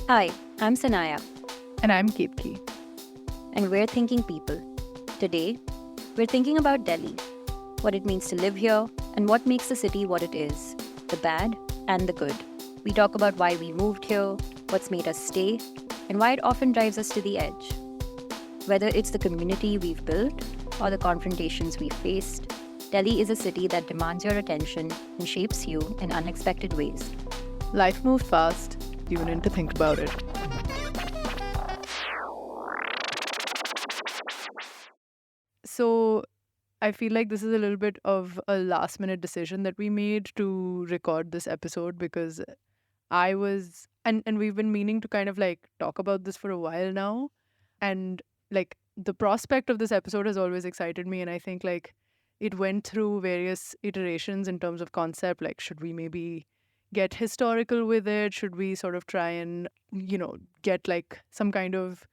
Hi, I'm Sanaya, And I'm Ketki. and we're Thinking People. Today, we're thinking about Delhi, what it means to live here, and what makes the city what it is, the bad and the good. We talk about why we moved here, what's made us stay, and why it often drives us to the edge. Whether it's the community we've built or the confrontations we've faced, Delhi is a city that demands your attention and shapes you in unexpected ways. Life moved fast. You need to think about it. So, I feel like this is a little bit of a last minute decision that we made to record this episode because I was, and we've been meaning to kind of like talk about this for a while now. And like the prospect of this episode has always excited me. And I think like it went through various iterations in terms of concept. Like, should we maybe get historical with it? Should we sort of try and, get like some kind of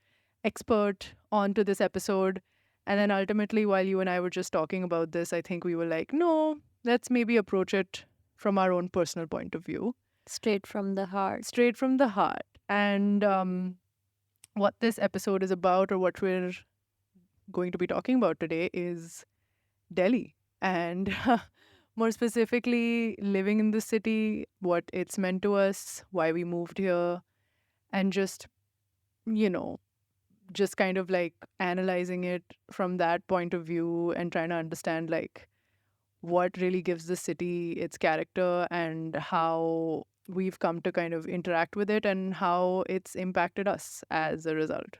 expert onto this episode? And then ultimately, while you and I were just talking about this, I think we were like, no, let's maybe approach it from our own personal point of view, Straight from the heart. straight from the heart. And what this episode is about, or what we're going to be talking about today, is Delhi. And more specifically, living in the city, what it's meant to us, why we moved here, and just, you know, just kind of like analyzing it from that point of view and trying to understand like what really gives the city its character and how we've come to kind of interact with it and how it's impacted us as a result.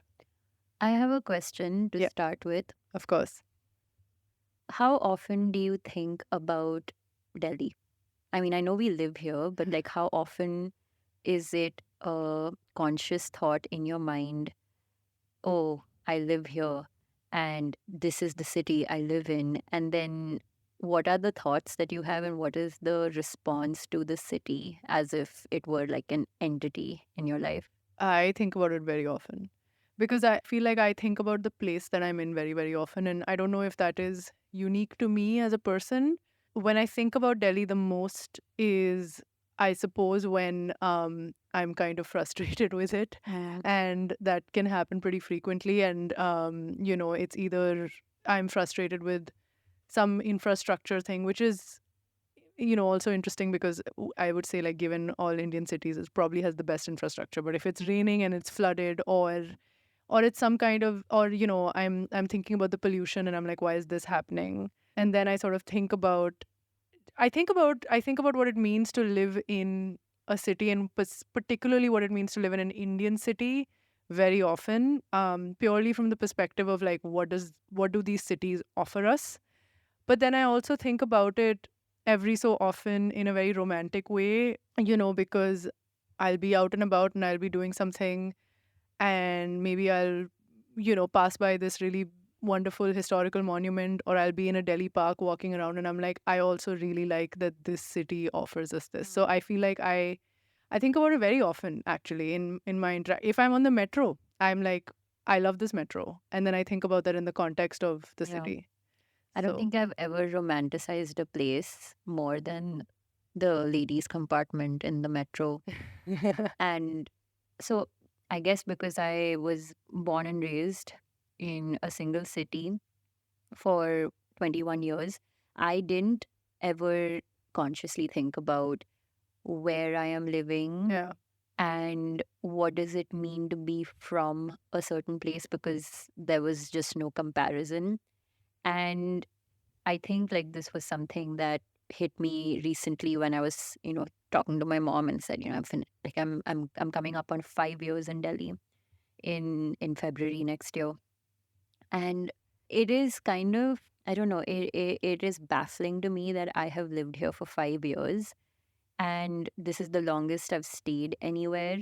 I have a question to Yeah. start with. Of course. How often do you think about Delhi? I mean, I know we live here, but like, how often is it a conscious thought in your mind? Oh, I live here and this is the city I live in. And then what are the thoughts that you have, and what is the response to the city as if it were like an entity in your life? I think about it very often because I feel like I think about the place that I'm in very, very often. And I don't know if that is unique to me as a person. When I think about Delhi, the most is, I suppose, when I'm kind of frustrated with it. And that can happen pretty frequently. And, it's either I'm frustrated with some infrastructure thing, which is also interesting because I would say, like, given all Indian cities, it probably has the best infrastructure. But if it's raining and it's flooded, or it's some kind of, or I'm thinking about the pollution, and I'm like, why is this happening? And then I sort of think about what it means to live in a city, and particularly what it means to live in an Indian city very often, purely from the perspective of like, what do these cities offer us? But then I also think about it every so often in a very romantic way, because I'll be out and about and I'll be doing something, and maybe I'll, pass by this really wonderful historical monument, or I'll be in a Delhi park walking around, and I'm like, I also really like that this city offers us this. So I feel like I think about it very often, actually, in my if I'm on the metro, I'm like, I love this metro, and then I think about that in the context of the Yeah. city. I don't So think I've ever romanticized a place more than the ladies' compartment in the metro. And so I guess because I was born and raised in a single city for 21 years, I didn't ever consciously think about where I am living yeah. and what does it mean to be from a certain place, because there was just no comparison. And I think like this was something that hit me recently when I was, talking to my mom and said, I'm coming up on 5 years in Delhi in February next year. And it is kind of, I don't know, it is baffling to me that I have lived here for 5 years. And this is the longest I've stayed anywhere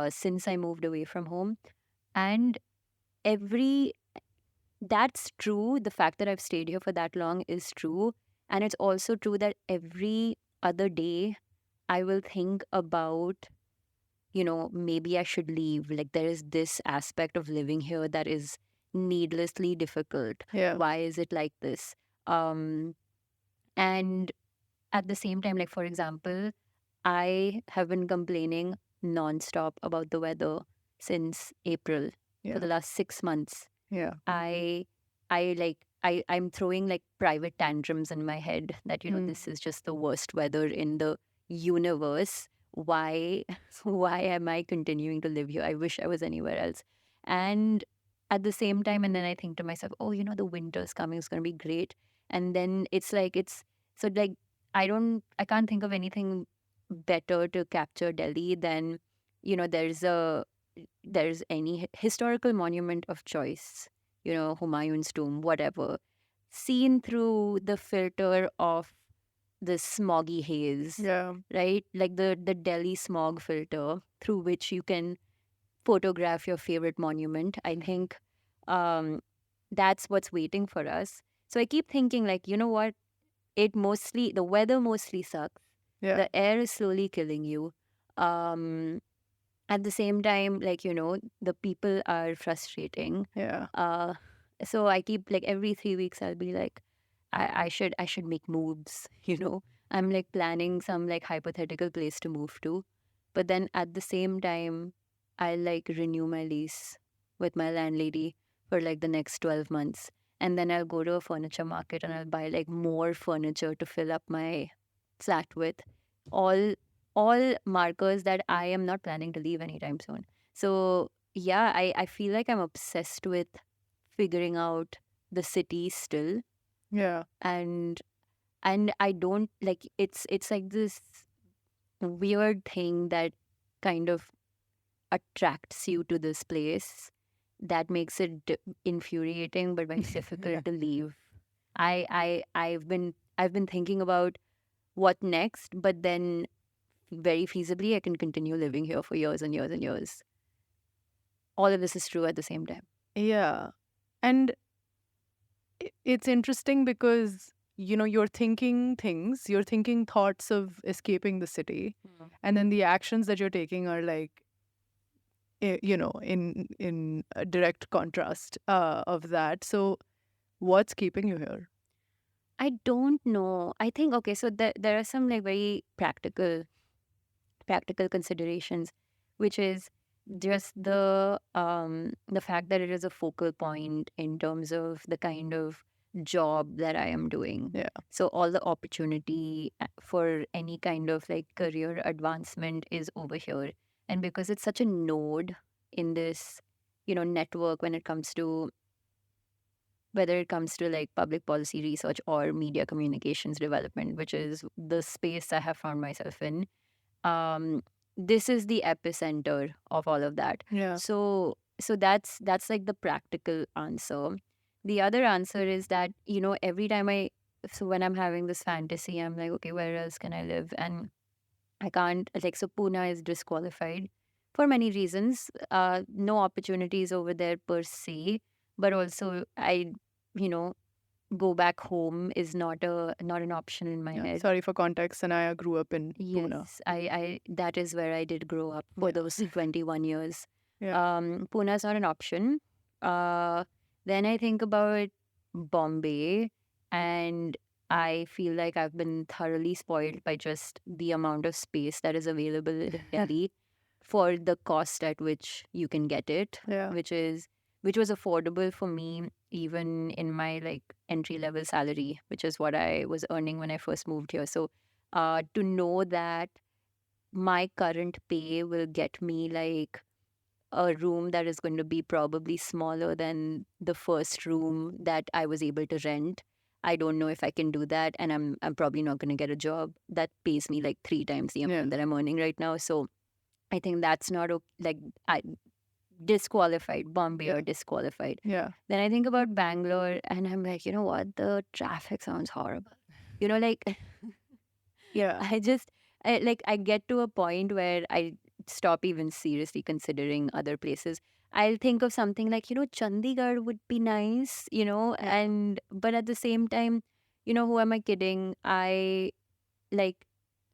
since I moved away from home. And every that's true. The fact that I've stayed here for that long is true. And it's also true that every other day I will think about, maybe I should leave. Like, there is this aspect of living here that is needlessly difficult. Yeah. Why is it like this? Um, and at the same time, like, for example, I have been complaining nonstop about the weather since April for the Yeah. last 6 months. Yeah. I'm throwing like private tantrums in my head that, Mm. this is just the worst weather in the universe. Why why am I continuing to live here? I wish I was anywhere else. And at the same time, and then I think to myself, oh, the winter's coming, it's gonna be great. And then it's so like I can't think of anything better to capture Delhi than, there's any historical monument of choice, Humayun's tomb, whatever, seen through the filter of the smoggy haze, Yeah. right? Like the Delhi smog filter through which you can photograph your favorite monument. I think um, that's what's waiting for us. So I keep thinking, like, you know what? The weather mostly sucks. Yeah. The air is slowly killing you. Um, at the same time, like, the people are frustrating. Yeah. So I keep like every 3 weeks I'll be like, I should make moves. I'm like planning some like hypothetical place to move to, but then at the same time I'll like renew my lease with my landlady for like the next 12 months, and then I'll go to a furniture market and I'll buy like more furniture to fill up my flat with, all markers that I am not planning to leave anytime soon. So yeah, I feel like I'm obsessed with figuring out the city still. Yeah. And I don't like it's like this weird thing that kind of attracts you to this place that makes it infuriating but very difficult to leave. I've been thinking about what next, but then very feasibly I can continue living here for years and years and years. All of this is true at the same time. Yeah. And it's interesting because, you're thinking things, you're thinking thoughts of escaping the city, and then the actions that you're taking are like, in a direct contrast of that. So what's keeping you here? I don't know. I think okay, so there are some like very practical considerations, which is just the fact that it is a focal point in terms of the kind of job that I am doing. Yeah. So all the opportunity for any kind of like career advancement is over here. And because it's such a node in this, network when it comes to whether it comes to like public policy research or media communications development, which is the space I have found myself in, um this is the epicenter of all of that. Yeah. So that's like the practical answer. The other answer is that, every time so when I'm having this fantasy, I'm like, okay, where else can I live? And I can't, like, so Pune is disqualified for many reasons. No opportunities over there per se, but also you know go back home is not an option in my Yeah. head. Sorry for context. Sanaya grew up in Pune. Yes, I that is where I did grow up for Yeah. those 21 years. Yeah. Pune is not an option. Then I think about Bombay, and I feel like I've been thoroughly spoiled by just the amount of space that is available in Delhi for the cost at which you can get it, Yeah. which was affordable for me even in my like entry level salary, which is what I was earning when I first moved here. So to know that my current pay will get me like a room that is going to be probably smaller than the first room that I was able to rent. I don't know if I can do that, and I'm probably not going to get a job that pays me like 3 times the amount Yeah. that I'm earning right now. So I think that's not like I disqualified. Bombay Yeah. or disqualified. Yeah. Then I think about Bangalore, and I'm like, you know what? The traffic sounds horrible. Like Yeah. I get to a point where I stop even seriously considering other places. I'll think of something like, Chandigarh would be nice, Yeah. and but at the same time, who am I kidding? I like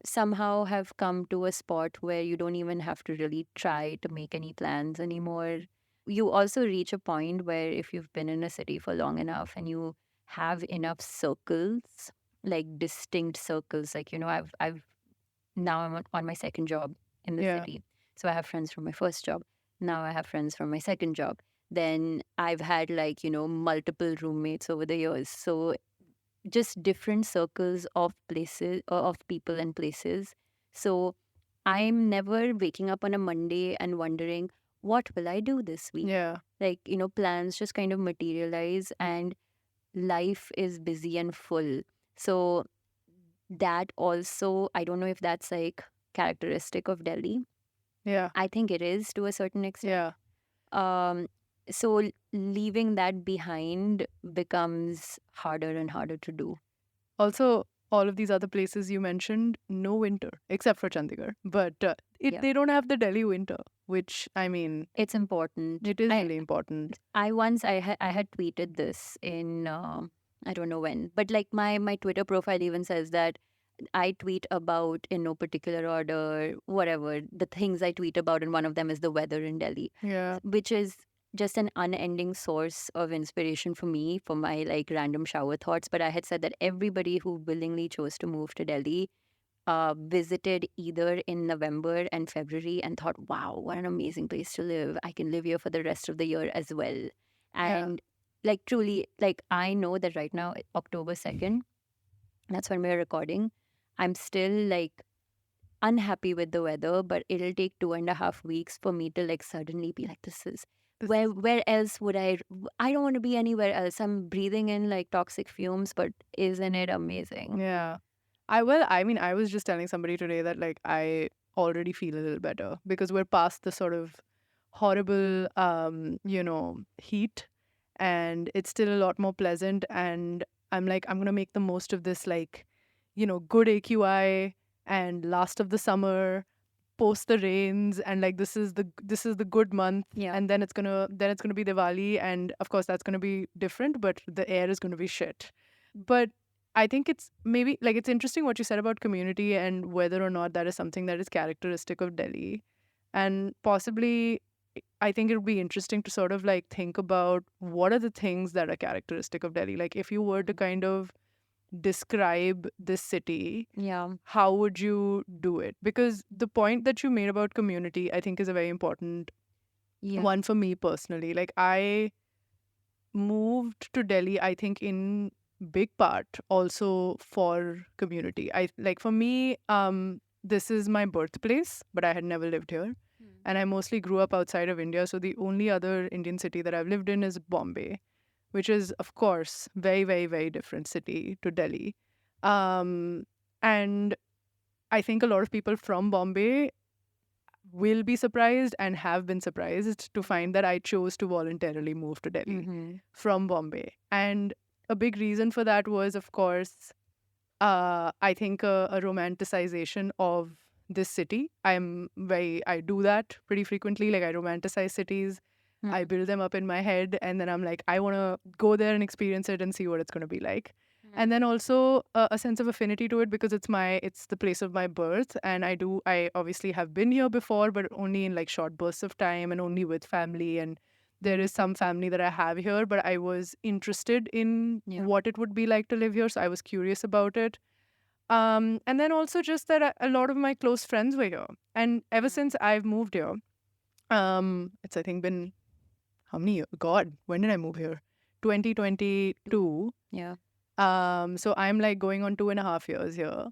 somehow have come to a spot where you don't even have to really try to make any plans anymore. You also reach a point where if you've been in a city for long enough and you have enough circles, like distinct circles, like, I've now I'm on my second job in the Yeah. city. So I have friends from my first job. Now I have friends from my second job. Then I've had like, multiple roommates over the years. So just different circles of places or of people and places. So I'm never waking up on a Monday and wondering, what will I do this week? Yeah. Like, plans just kind of materialize and life is busy and full. So that also, I don't know if that's like characteristic of Delhi. Yeah. I think it is to a certain extent. Yeah. So leaving that behind becomes harder and harder to do. Also, all of these other places you mentioned, no winter except for Chandigarh. But Yeah. they don't have the Delhi winter, which I mean, It's important. it is really important. I once I had tweeted this in I don't know when, but like my Twitter profile even says that I tweet about in no particular order, whatever the things I tweet about, and one of them is the weather in Delhi, Yeah. which is just an unending source of inspiration for me for my like random shower thoughts. But I had said that everybody who willingly chose to move to Delhi visited either in November and February and thought, wow, what an amazing place to live. I can live here for the rest of the year as well. Yeah. And like truly, like I know that right now, October 2nd, that's when we're recording, I'm still like unhappy with the weather, but it'll take 2.5 weeks for me to like suddenly be like, this is where else would I don't want to be anywhere else. I'm breathing in like toxic fumes, but isn't it amazing? Yeah. I mean, I was just telling somebody today that like I already feel a little better because we're past the sort of horrible heat, and it's still a lot more pleasant, and I'm like I'm going to make the most of this, like, good AQI and last of the summer, post the rains, and like this is the good month. Yeah. And then it's going to be Diwali, and of course that's going to be different, but the air is going to be shit. But I think it's maybe like it's interesting what you said about community and whether or not that is something that is characteristic of Delhi. And possibly, I think it would be interesting to sort of like think about what are the things that are characteristic of Delhi. Like if you were to kind of describe this city, Yeah. how would you do it? Because the point that you made about community, I think, is a very important Yeah. one for me personally. Like I moved to Delhi, I think, in big part also for community. I like for me, this is my birthplace, but I had never lived here. And I mostly grew up outside of India. So the only other Indian city that I've lived in is Bombay, which is, of course, very, very, very different city to Delhi. And I think a lot of people from Bombay will be surprised and have been surprised to find that I chose to voluntarily move to Delhi from Bombay. And a big reason for that was, of course, I think a romanticization of this city. I do that pretty frequently. Like I romanticize cities, I build them up in my head, and then I'm like, I want to go there and experience it and see what it's going to be like. And then also a sense of affinity to it because it's the place of my birth, and I obviously have been here before, but only in like short bursts of time and only with family. And there is some family that I have here, but I was interested in what it would be like to live here, so I was curious about it. And then also just that a lot of my close friends were here, and ever since I've moved here, it's I think been how many years? God, when did I move here? 2022. Yeah. So I'm like going on 2.5 years here.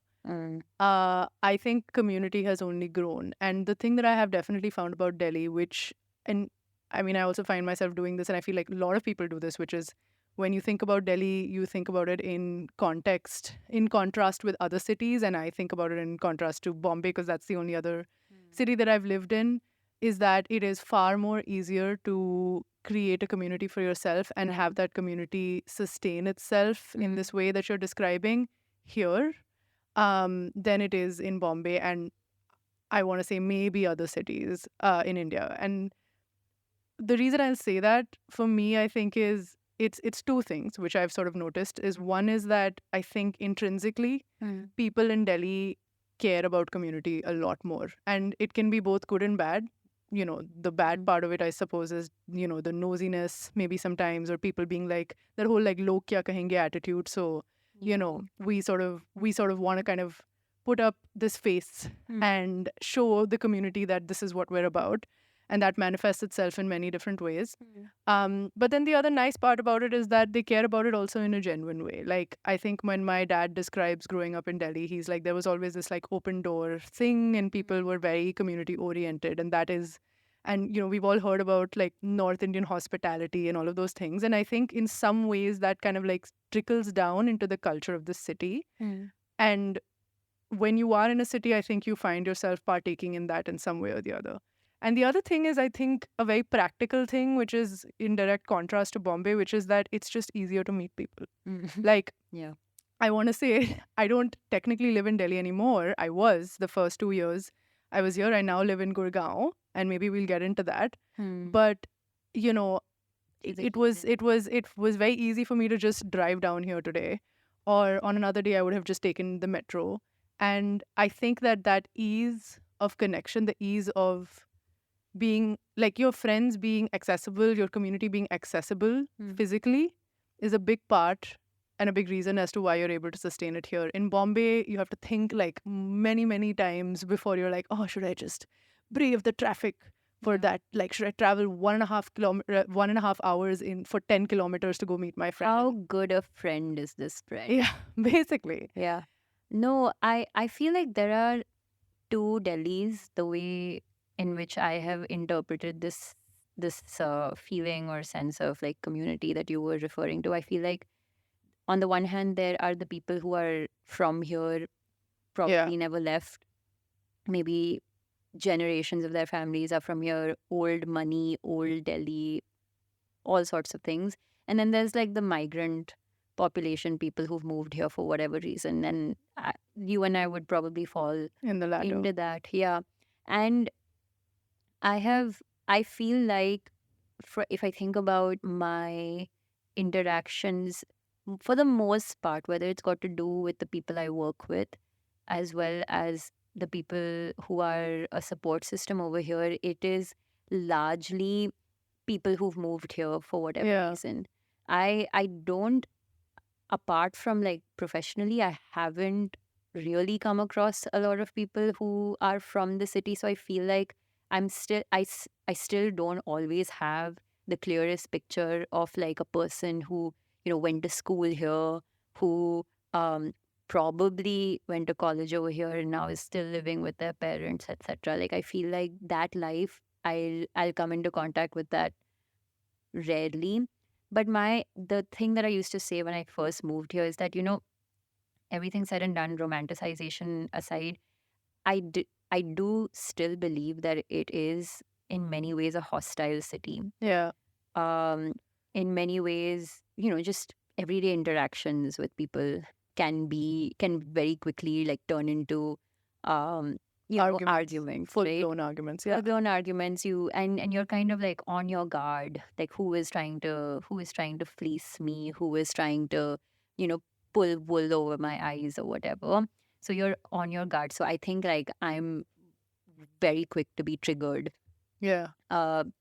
I think community has only grown. And the thing that I have definitely found about Delhi, and I mean, I also find myself doing this, and I feel like a lot of people do this, which is when you think about Delhi, you think about it in contrast with other cities. And I think about it in contrast to Bombay, because that's the only other city that I've lived in, is that it is far more easier to create a community for yourself and have that community sustain itself in this way that you're describing here than it is in Bombay, and I want to say maybe other cities in India. And the reason I'll say that, for me, I think is it's two things which I've sort of noticed. Is one is that I think intrinsically people in Delhi care about community a lot more, and it can be both good and bad. The bad part of it, I suppose, is the nosiness maybe sometimes, or people being like that whole like log kya kahenge attitude. So we sort of want to kind of put up this face and show the community that this is what we're about. And that manifests itself in many different ways. But then the other nice part about it is that they care about it also in a genuine way. Like, I think when my dad describes growing up in Delhi, he's like, there was always this like open door thing, and people were very community oriented. And that is, and we've all heard about like North Indian hospitality and all of those things. And I think in some ways that kind of like trickles down into the culture of the city. And when you are in a city, I think you find yourself partaking in that in some way or the other. And the other thing is, I think, a very practical thing, which is in direct contrast to Bombay, which is that it's just easier to meet people. Like, Yeah. I want to say, I don't technically live in Delhi anymore. I was the first 2 years I was here. I now live in Gurgaon, and maybe we'll get into that. But, It's it was very easy for me to just drive down here today, or on another day I would have just taken the metro. And I think that ease of connection, the ease of being like your friends being accessible, your community being accessible physically, is a big part and a big reason as to why you're able to sustain it here. In Bombay, you have to think like many, many times before you're like, oh, should I just brave the traffic for that? Like, should I travel 1.5 hours in for 10 kilometers to go meet my friend? How good a friend is this friend? Yeah, basically. Yeah. No, I feel like there are two Delhis, the way in which I have interpreted this feeling or sense of like community that you were referring to. I feel like on the one hand, there are the people who are from here, probably never left. Maybe generations of their families are from here, old money, old Delhi, all sorts of things. And then there's like the migrant population, people who've moved here for whatever reason. And you and I would probably fall In the latter. into that. Yeah. And I feel like if I think about my interactions, for the most part, whether it's got to do with the people I work with, as well as the people who are a support system over here, it is largely people who've moved here for whatever reason. I don't, apart from like professionally, I haven't really come across a lot of people who are from the city. So I feel like I still don't always have the clearest picture of like a person who went to school here, who probably went to college over here and now is still living with their parents, etc. Like, I feel like that life, I'll come into contact with that rarely. But the thing that I used to say when I first moved here is that, everything said and done, romanticization aside, I do still believe that it is in many ways a hostile city. Yeah. In many ways, just everyday interactions with people can very quickly like turn into arguments, full-blown arguments. Yeah. Full-blown arguments. And you're kind of like on your guard, like who is trying to fleece me, who is trying to pull wool over my eyes or whatever. So you're on your guard. So I think like I'm very quick to be triggered. Yeah.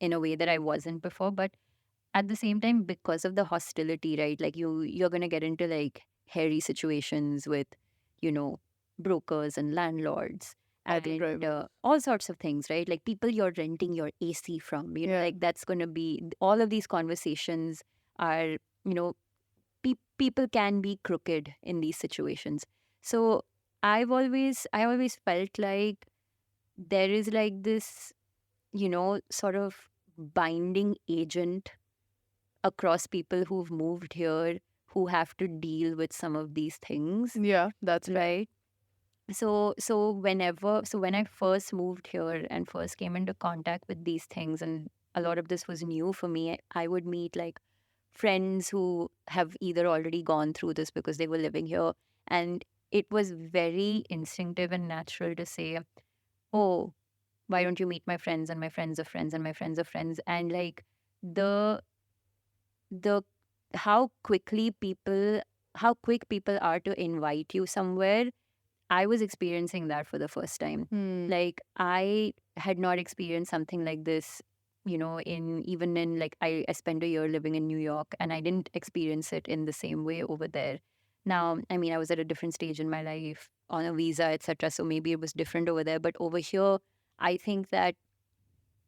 In a way that I wasn't before. But at the same time, because of the hostility, right? Like you're gonna get into like hairy situations with, brokers and landlords and all sorts of things, right? Like people you're renting your AC from, like that's gonna be, all of these conversations are, people can be crooked in these situations. So I always felt like there is like this, sort of binding agent across people who've moved here who have to deal with some of these things. Yeah, that's right. So when I first moved here and first came into contact with these things, and a lot of this was new for me, I would meet like friends who have either already gone through this because they were living here, and it was very instinctive and natural to say, oh, why don't you meet my friends and my friends of friends and my friends of friends, and like the how quick people are to invite you somewhere. I was experiencing that for the first time. Like I had not experienced something like this, even in like I spent a year living in New York, and I didn't experience it in the same way over there. Now, I mean, I was at a different stage in my life on a visa, etc. So maybe it was different over there. But over here, I think that,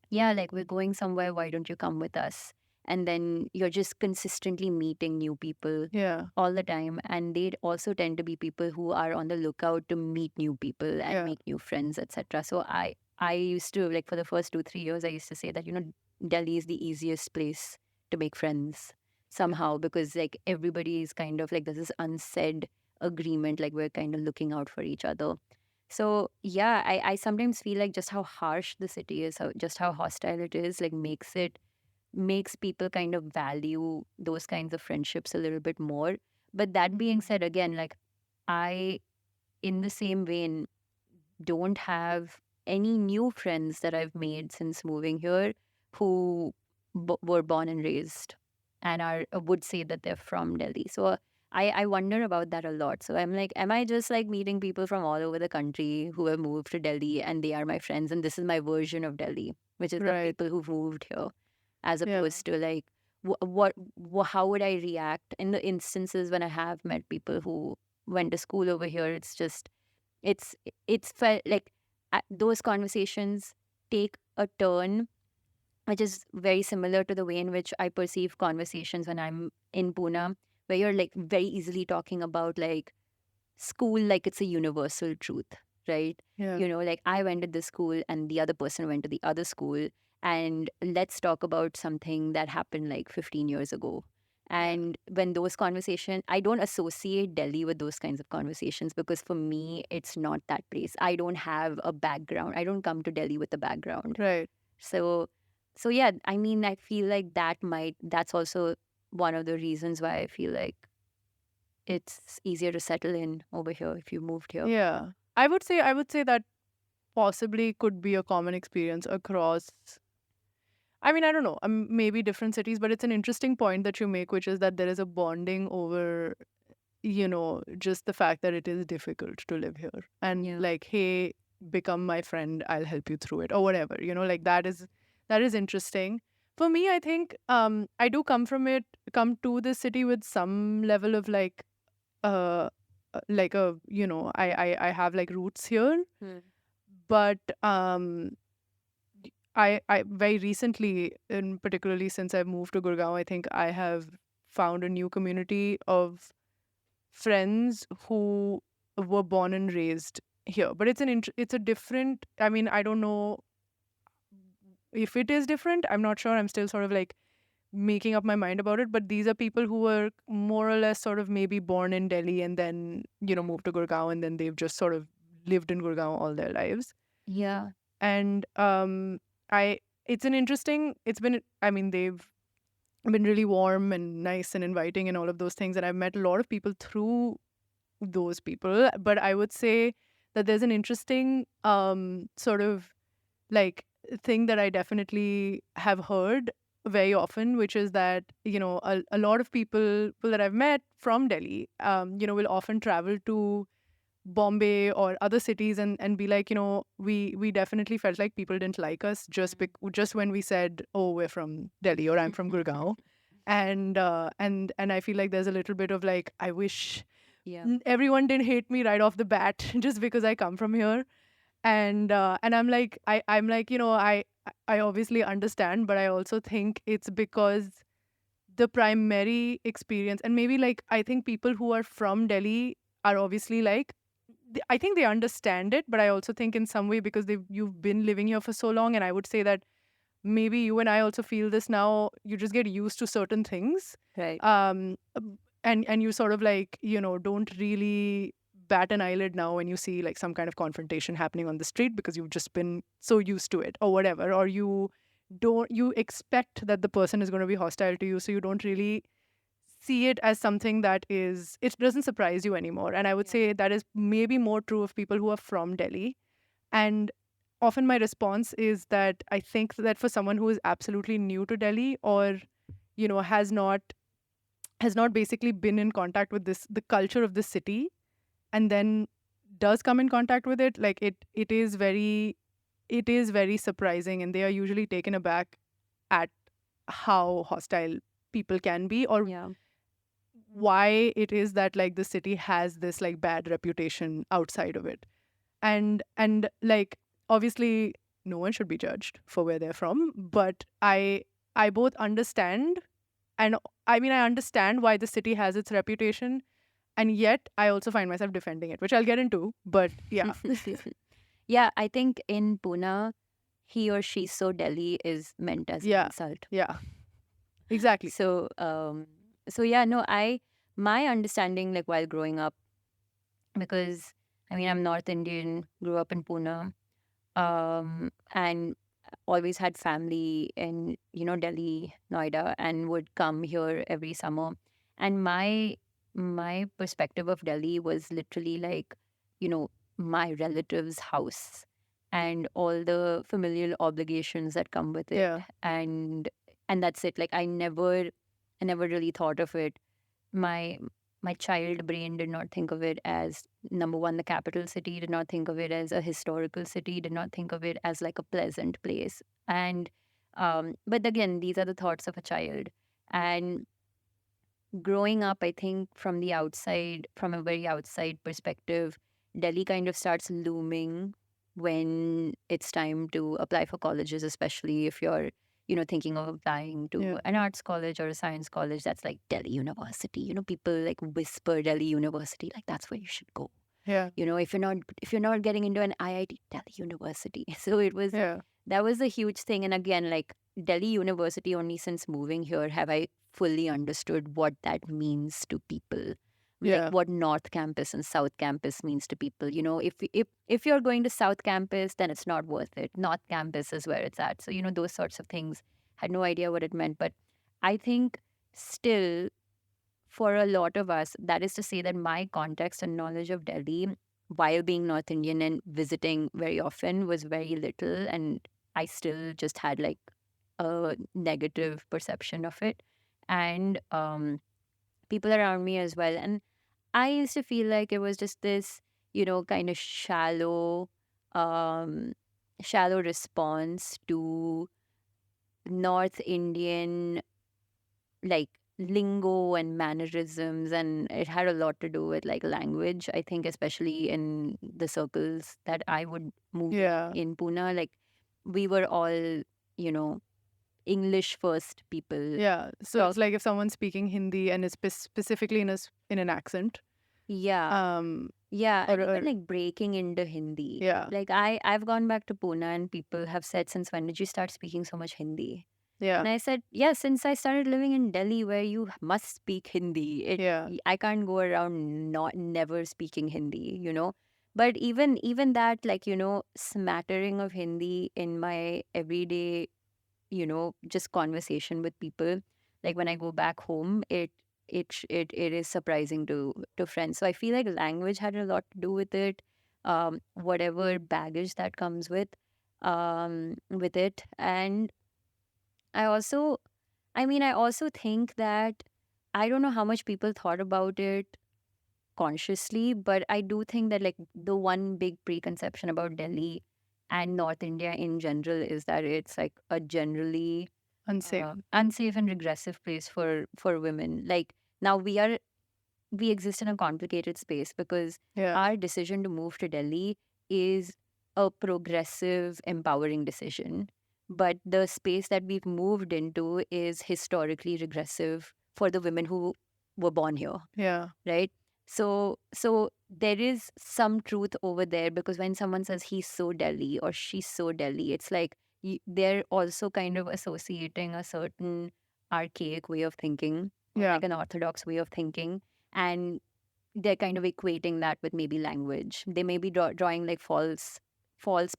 yeah, like we're going somewhere, why don't you come with us? And then you're just consistently meeting new people Yeah. all the time. And they also tend to be people who are on the lookout to meet new people and Yeah. make new friends, etc. So I used to, like, for the first 2 3 years, I used to say that, Delhi is the easiest place to make friends somehow, because like everybody is kind of like, there's this unsaid agreement, like we're kind of looking out for each other. So yeah, I sometimes feel like just how harsh the city is, just how hostile it is, like makes people kind of value those kinds of friendships a little bit more. But that being said, again, like I, in the same vein, don't have any new friends that I've made since moving here who were born and raised and are would say that they're from Delhi. So I wonder about that a lot. So I'm like, am I just like meeting people from all over the country who have moved to Delhi and they are my friends, and this is my version of Delhi, which is the Right. people who've moved here, as Yeah. opposed to like how would I react in the instances when I have met people who went to school over here? It's just it's it's felt like those conversations take a turn, which is very similar to the way in which I perceive conversations when I'm in Pune, where you're like very easily talking about like school like it's a universal truth, right? Yeah. Like I went to this school and the other person went to the other school, and let's talk about something that happened like 15 years ago. And when those conversations, I don't associate Delhi with those kinds of conversations, because for me, it's not that place. I don't have a background. I don't come to Delhi with a background. Right. So, so yeah, I mean, I feel like that's also one of the reasons why I feel like it's easier to settle in over here if you moved here. Yeah. I would say that possibly could be a common experience across. I mean, I don't know, maybe different cities, but it's an interesting point that you make, which is that there is a bonding over, just the fact that it is difficult to live here. And Yeah. like, hey, become my friend, I'll help you through it, or whatever. Like that is interesting. For me, I think I do come to this city with some level of uh like I have like roots here, Hmm. but I very recently, and particularly since I've moved to Gurgaon, I think I have found a new community of friends who were born and raised here. But it's a different. I mean, I don't know if it is different. I'm not sure. I'm still sort of like making up my mind about it. But these are people who were more or less sort of maybe born in Delhi and then moved to Gurgaon, and then they've just sort of lived in Gurgaon all their lives. Yeah. And I it's an interesting. It's been. I mean, they've been really warm and nice and inviting and all of those things, and I've met a lot of people through those people. But I would say that there's an interesting sort of like thing that I definitely have heard very often, which is that a lot of people that I've met from Delhi will often travel to Bombay or other cities and be like, we definitely felt like people didn't like us just when we said, oh, we're from Delhi or I'm from Gurgaon. And I feel like there's a little bit of like, I wish Yeah. everyone didn't hate me right off the bat just because I come from here. And I'm like, I'm like, I obviously understand, but I also think it's because the primary experience, and maybe like I think people who are from Delhi are obviously like, I think they understand it, but I also think in some way because you've been living here for so long, and I would say that maybe you and I also feel this now. You just get used to certain things, Right. and you sort of like don't really bat an eyelid now when you see like some kind of confrontation happening on the street because you've just been so used to it or whatever, or you expect that the person is going to be hostile to you, so you don't really see it as something that is, it doesn't surprise you anymore. And I would Yeah. say that is maybe more true of people who are from Delhi. And often my response is that I think that for someone who is absolutely new to Delhi, or has not basically been in contact with the culture of the city, and then does come in contact with it, like it is very surprising, and they are usually taken aback at how hostile people can be, or Yeah. why it is that like the city has this like bad reputation outside of it. And like obviously no one should be judged for where they're from, but I both understand, and I mean I understand why the city has its reputation, and yet I also find myself defending it, which I'll get into. But yeah. Yeah, I think in Pune, he or she so Delhi is meant as an Yeah. insult. Yeah. Exactly. So, so yeah, no, my understanding, like while growing up, because I mean, I'm North Indian, grew up in Pune, and always had family in, Delhi, Noida, and would come here every summer. And my perspective of Delhi was literally like, you know, my relative's house and all the familial obligations that come with it. Yeah. And that's it. Like I never really thought of it. My my child brain did not think of it as number one, the capital city, did not think of it as a historical city, did not think of it as like a pleasant place. And but again, these are the thoughts of a child. And growing up, I think from the outside, from a very outside perspective, Delhi kind of starts looming when it's time to apply for colleges, especially if you're, thinking of applying to Yeah. an arts college or a science college. That's like Delhi University. People like whisper Delhi University, like that's where you should go. Yeah. If you're not getting into an IIT, Delhi University. So Yeah. that was a huge thing. And again, like Delhi University, only since moving here have I fully understood what that means to people. Like Yeah. what North Campus and South Campus means to people. If you're going to South Campus, then it's not worth it. North Campus is where it's at. So, those sorts of things. Had no idea what it meant. But I think still for a lot of us, that is to say that my context and knowledge of Delhi while being North Indian and visiting very often was very little. And I still just had like a negative perception of it. And people around me as well. And I used to feel like it was just this, kind of um, shallow response to North Indian like lingo and mannerisms, and it had a lot to do with like language. I think especially in the circles that I would move Yeah. in Pune, like we were all, you know, English first people. Yeah. So Talk, it's like if someone's speaking Hindi and is specifically in an accent, yeah, um, yeah, and or even like breaking into Hindi. yeah. Like I've gone back to Pune and people have said, since when did you start speaking so much Hindi? Yeah. And I said, yeah, since I started living in Delhi, where you must speak Hindi. Yeah. I can't go around not never speaking Hindi. But even that, like, smattering of Hindi in my everyday, just conversation with people. Like when I go back home, it is surprising to friends. So I feel like language had a lot to do with it. Whatever baggage that comes with it. And I also I also think that I don't know how much people thought about it consciously, but I do think that like the one big preconception about Delhi and North India in general is that it's like a generally Unsafe. unsafe and regressive place for women. Like now we exist in a complicated space because Yeah. our decision to move to Delhi is a progressive, empowering decision. But the space that we've moved into is historically regressive for the women who were born here, Yeah. right? So there is some truth over there, because when someone says he's so Delhi or she's so Delhi, it's like they're also kind of associating a certain archaic way of thinking, or Yeah. like an orthodox way of thinking, and they're kind of equating that with maybe language. They may be drawing like false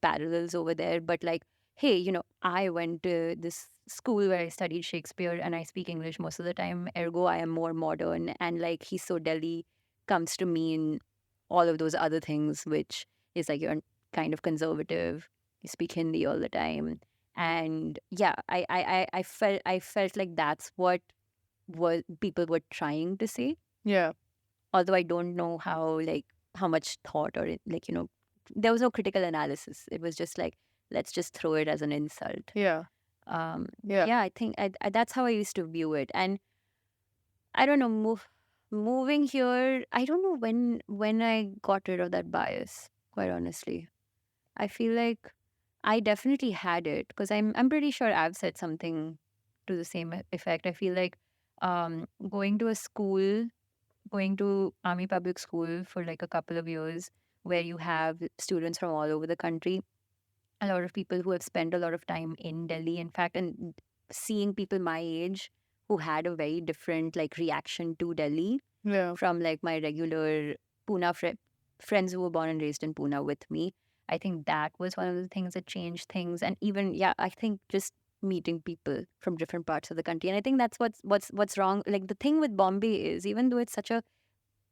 parallels over there, but like, hey, I went to this school where I studied Shakespeare and I speak English most of the time, ergo I am more modern. And like he's so Delhi comes to mean all of those other things, which is like you're kind of conservative, you speak Hindi all the time. And yeah, I felt like that's what people were trying to say, Yeah. although I don't know how much thought or like, there was no critical analysis. It was just like, let's just throw it as an insult. Yeah. Yeah. Yeah, I think that's how I used to view it. And I don't know, moving here, I don't know when I got rid of that bias, quite honestly. I feel like I definitely had it because I'm pretty sure I've said something to the same effect. I feel like going to a school, going to army public school for like a couple of years where you have students from all over the country, a lot of people who have spent a lot of time in Delhi, in fact, and seeing people my age who had a very different like reaction to Delhi Yeah. from like my regular Pune friends who were born and raised in Pune with me. I think that was one of the things that changed things, and even yeah, I think just meeting people from different parts of the country, and I think that's what's wrong. Like the thing with Bombay is, even though it's such a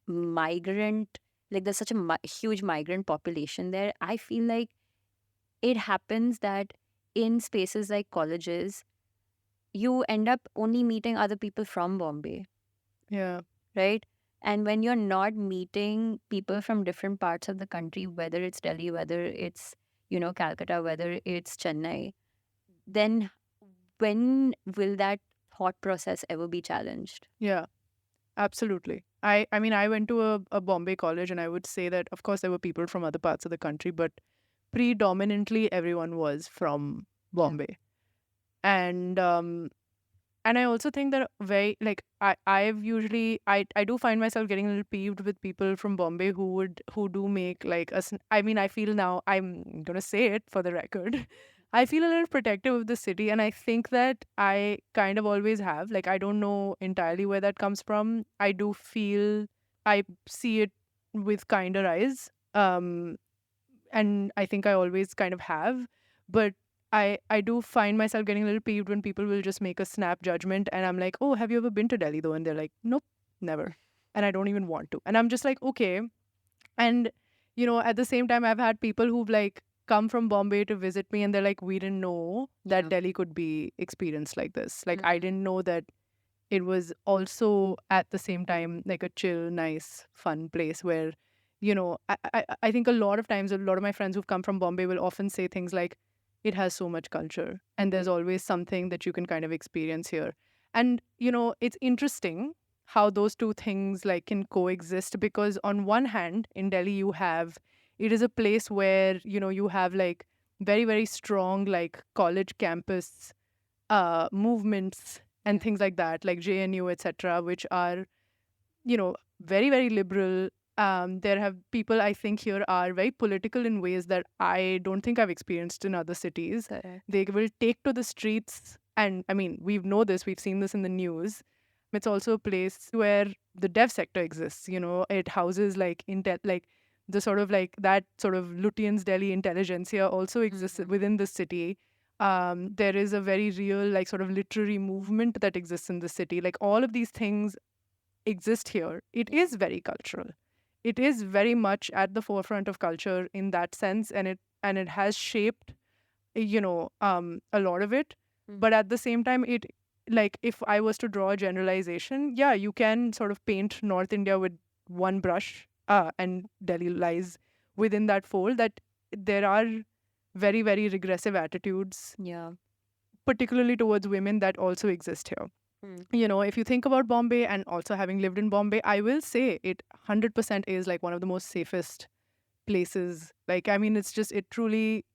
migrant, like there's such a huge migrant population there, I feel like it happens that in spaces like colleges, you end up only meeting other people from Bombay, Yeah. right? And when you're not meeting people from different parts of the country, whether it's Delhi, whether it's, Calcutta, whether it's Chennai, then when will that thought process ever be challenged? Yeah. Absolutely. I mean, I went to a Bombay college, and I would say that, of course, there were people from other parts of the country, but predominantly everyone was from Yeah. Bombay. And I also think that very like I've usually I do find myself getting a little peeved with people from Bombay who do make like I mean, I feel now, I'm gonna say it for the record. I feel a little protective of the city, and I think that I kind of always have. Like, I don't know entirely where that comes from. I do feel I see it with kinder eyes. And I think I always kind of have. But I do find myself getting a little peeved when people will just make a snap judgment, and I'm like, oh, have you ever been to Delhi though? And they're like, nope, never. And I don't even want to. And I'm just like, okay. And at the same time, I've had people who've like come from Bombay to visit me, and they're like, we didn't know that Yeah. Delhi could be experienced like this. Like, I didn't know that it was also at the same time like a chill, nice, fun place where, I think a lot of times, a lot of my friends who've come from Bombay will often say things like, it has so much culture, and there's always something that you can kind of experience here. And, it's interesting how those two things like can coexist, because on one hand, in Delhi, it is a place where, you have like very, very strong like college campus movements and things like that, like JNU, etc., which are, very, very liberal. There have people, I think, here are very political in ways that I don't think I've experienced in other cities. Correct. They will take to the streets, and I mean, we've seen this in the news. It's also a place where the dev sector exists. It houses like like the sort of like that sort of Lutyens Delhi intelligentsia also exists within the city. There is a very real like sort of literary movement that exists in the city. Like, all of these things exist here. It is very cultural. It is very much at the forefront of culture in that sense, and it has shaped, a lot of it. But at the same time, it, like, if I was to draw a generalization, yeah, you can sort of paint North India with one brush, and Delhi lies within that fold. That there are very, very regressive attitudes, Yeah. particularly towards women, that also exist here. If you think about Bombay, and also having lived in Bombay, I will say it 100% is like one of the most safest places. Like, I mean, it truly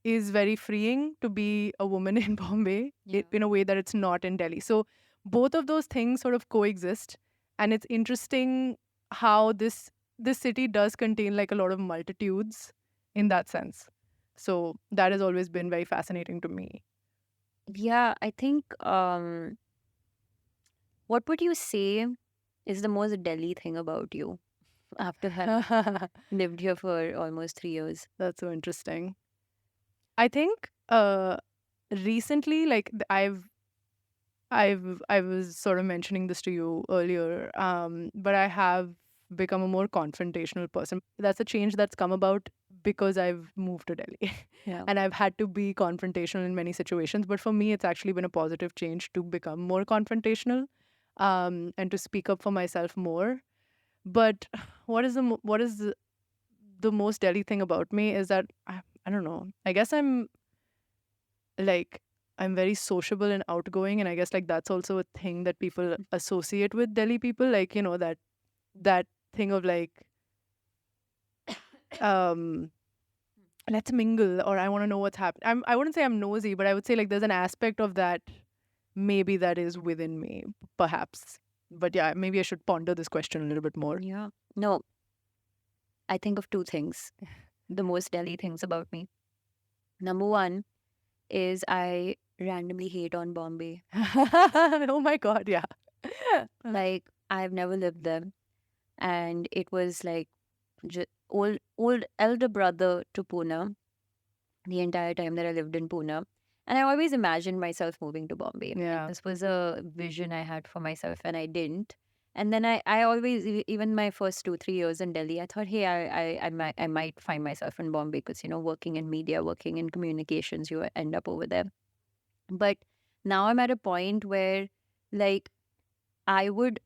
is very freeing to be a woman in Bombay, in a way that it's not in Delhi. So both of those things sort of coexist, and it's interesting how this city does contain like a lot of multitudes in that sense. So that has always been very fascinating to me. Yeah, I think what would you say is the most Delhi thing about you after having lived here for almost 3 years? That's so interesting. I think recently, like I was sort of mentioning this to you earlier, but I have become a more confrontational person. That's a change that's come about because I've moved to Delhi. Yeah. And I've had to be confrontational in many situations. But for me, it's actually been a positive change to become more confrontational, and to speak up for myself more. But what is the most Delhi thing about me is that I don't know. I guess I'm like I'm very sociable and outgoing, and I guess like that's also a thing that people associate with Delhi people, like, you know, that thing of like, um let's mingle, or I want to know what's happening. I wouldn't say I'm nosy, but I would say like there's an aspect of that maybe that is within me, perhaps. But yeah, maybe I should ponder this question a little bit more. Yeah. No, I think of two things, the most Delhi things about me. Number one is I randomly hate on Bombay. Oh my god, yeah. Like, I've never lived there. And it was like old elder brother to Pune the entire time that I lived in Pune. And I always imagined myself moving to Bombay. Like, Yeah. this was a vision I had for myself, and I didn't. And then I always, even my first 2 3 years in Delhi, I thought, hey, I might find myself in Bombay because, working in media, working in communications, you end up over there. But now I'm at a point where, like, I would,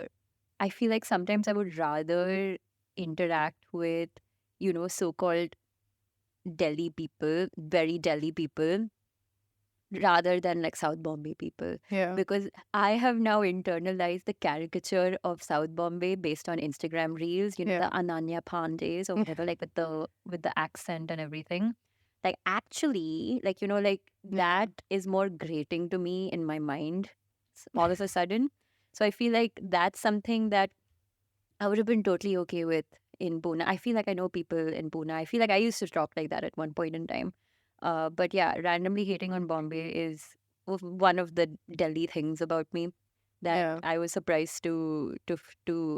I feel like sometimes I would rather interact with, so called Delhi people, very Delhi people, rather than like South Bombay people. Yeah. Because I have now internalized the caricature of South Bombay based on Instagram reels, Yeah. the Ananya Pandays or whatever, like with the accent and everything. Like, actually, like, that is more grating to me in my mind all of a sudden. So I feel like that's something that I would have been totally okay with in Pune. I feel like I know people in Pune. I feel like I used to talk like that at one point in time. But yeah, randomly hating on Bombay is one of the Delhi things about me that Yeah. I was surprised to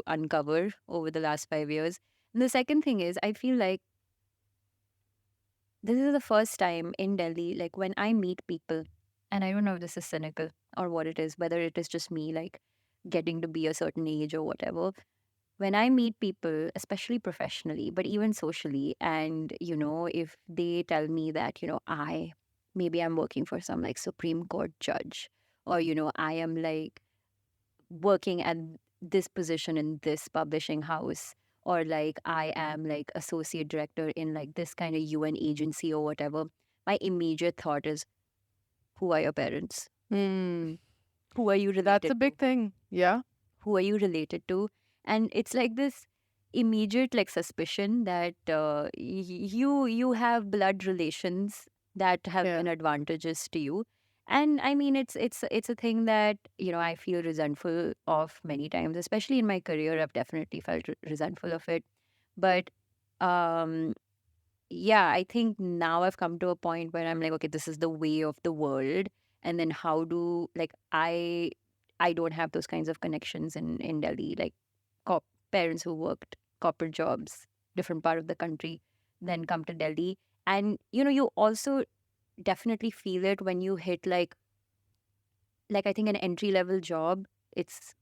uncover over the last 5 years. And the second thing is, I feel like this is the first time in Delhi, like when I meet people, and I don't know if this is cynical or what it is, whether it is just me like getting to be a certain age or whatever, when I meet people, especially professionally, but even socially, and if they tell me that, maybe I'm working for some like Supreme Court judge, or, I am like working at this position in this publishing house, or like I am like associate director in like this kind of UN agency or whatever, my immediate thought is, who are your parents? Hmm. Who are you That's related a to? big thing. Yeah. Who are you related to? And it's like this immediate like suspicion that you have blood relations that have Yeah. been advantages to you. And I mean, it's a thing that I feel resentful of many times, especially in my career. I've definitely felt resentful of it. But um yeah, I think now I've come to a point where I'm like, okay, this is the way of the world. And then how do like I don't have those kinds of connections in Delhi, like cop parents who worked corporate jobs, different part of the country, then come to Delhi. And you also definitely feel it when you hit like I think an entry level job, it's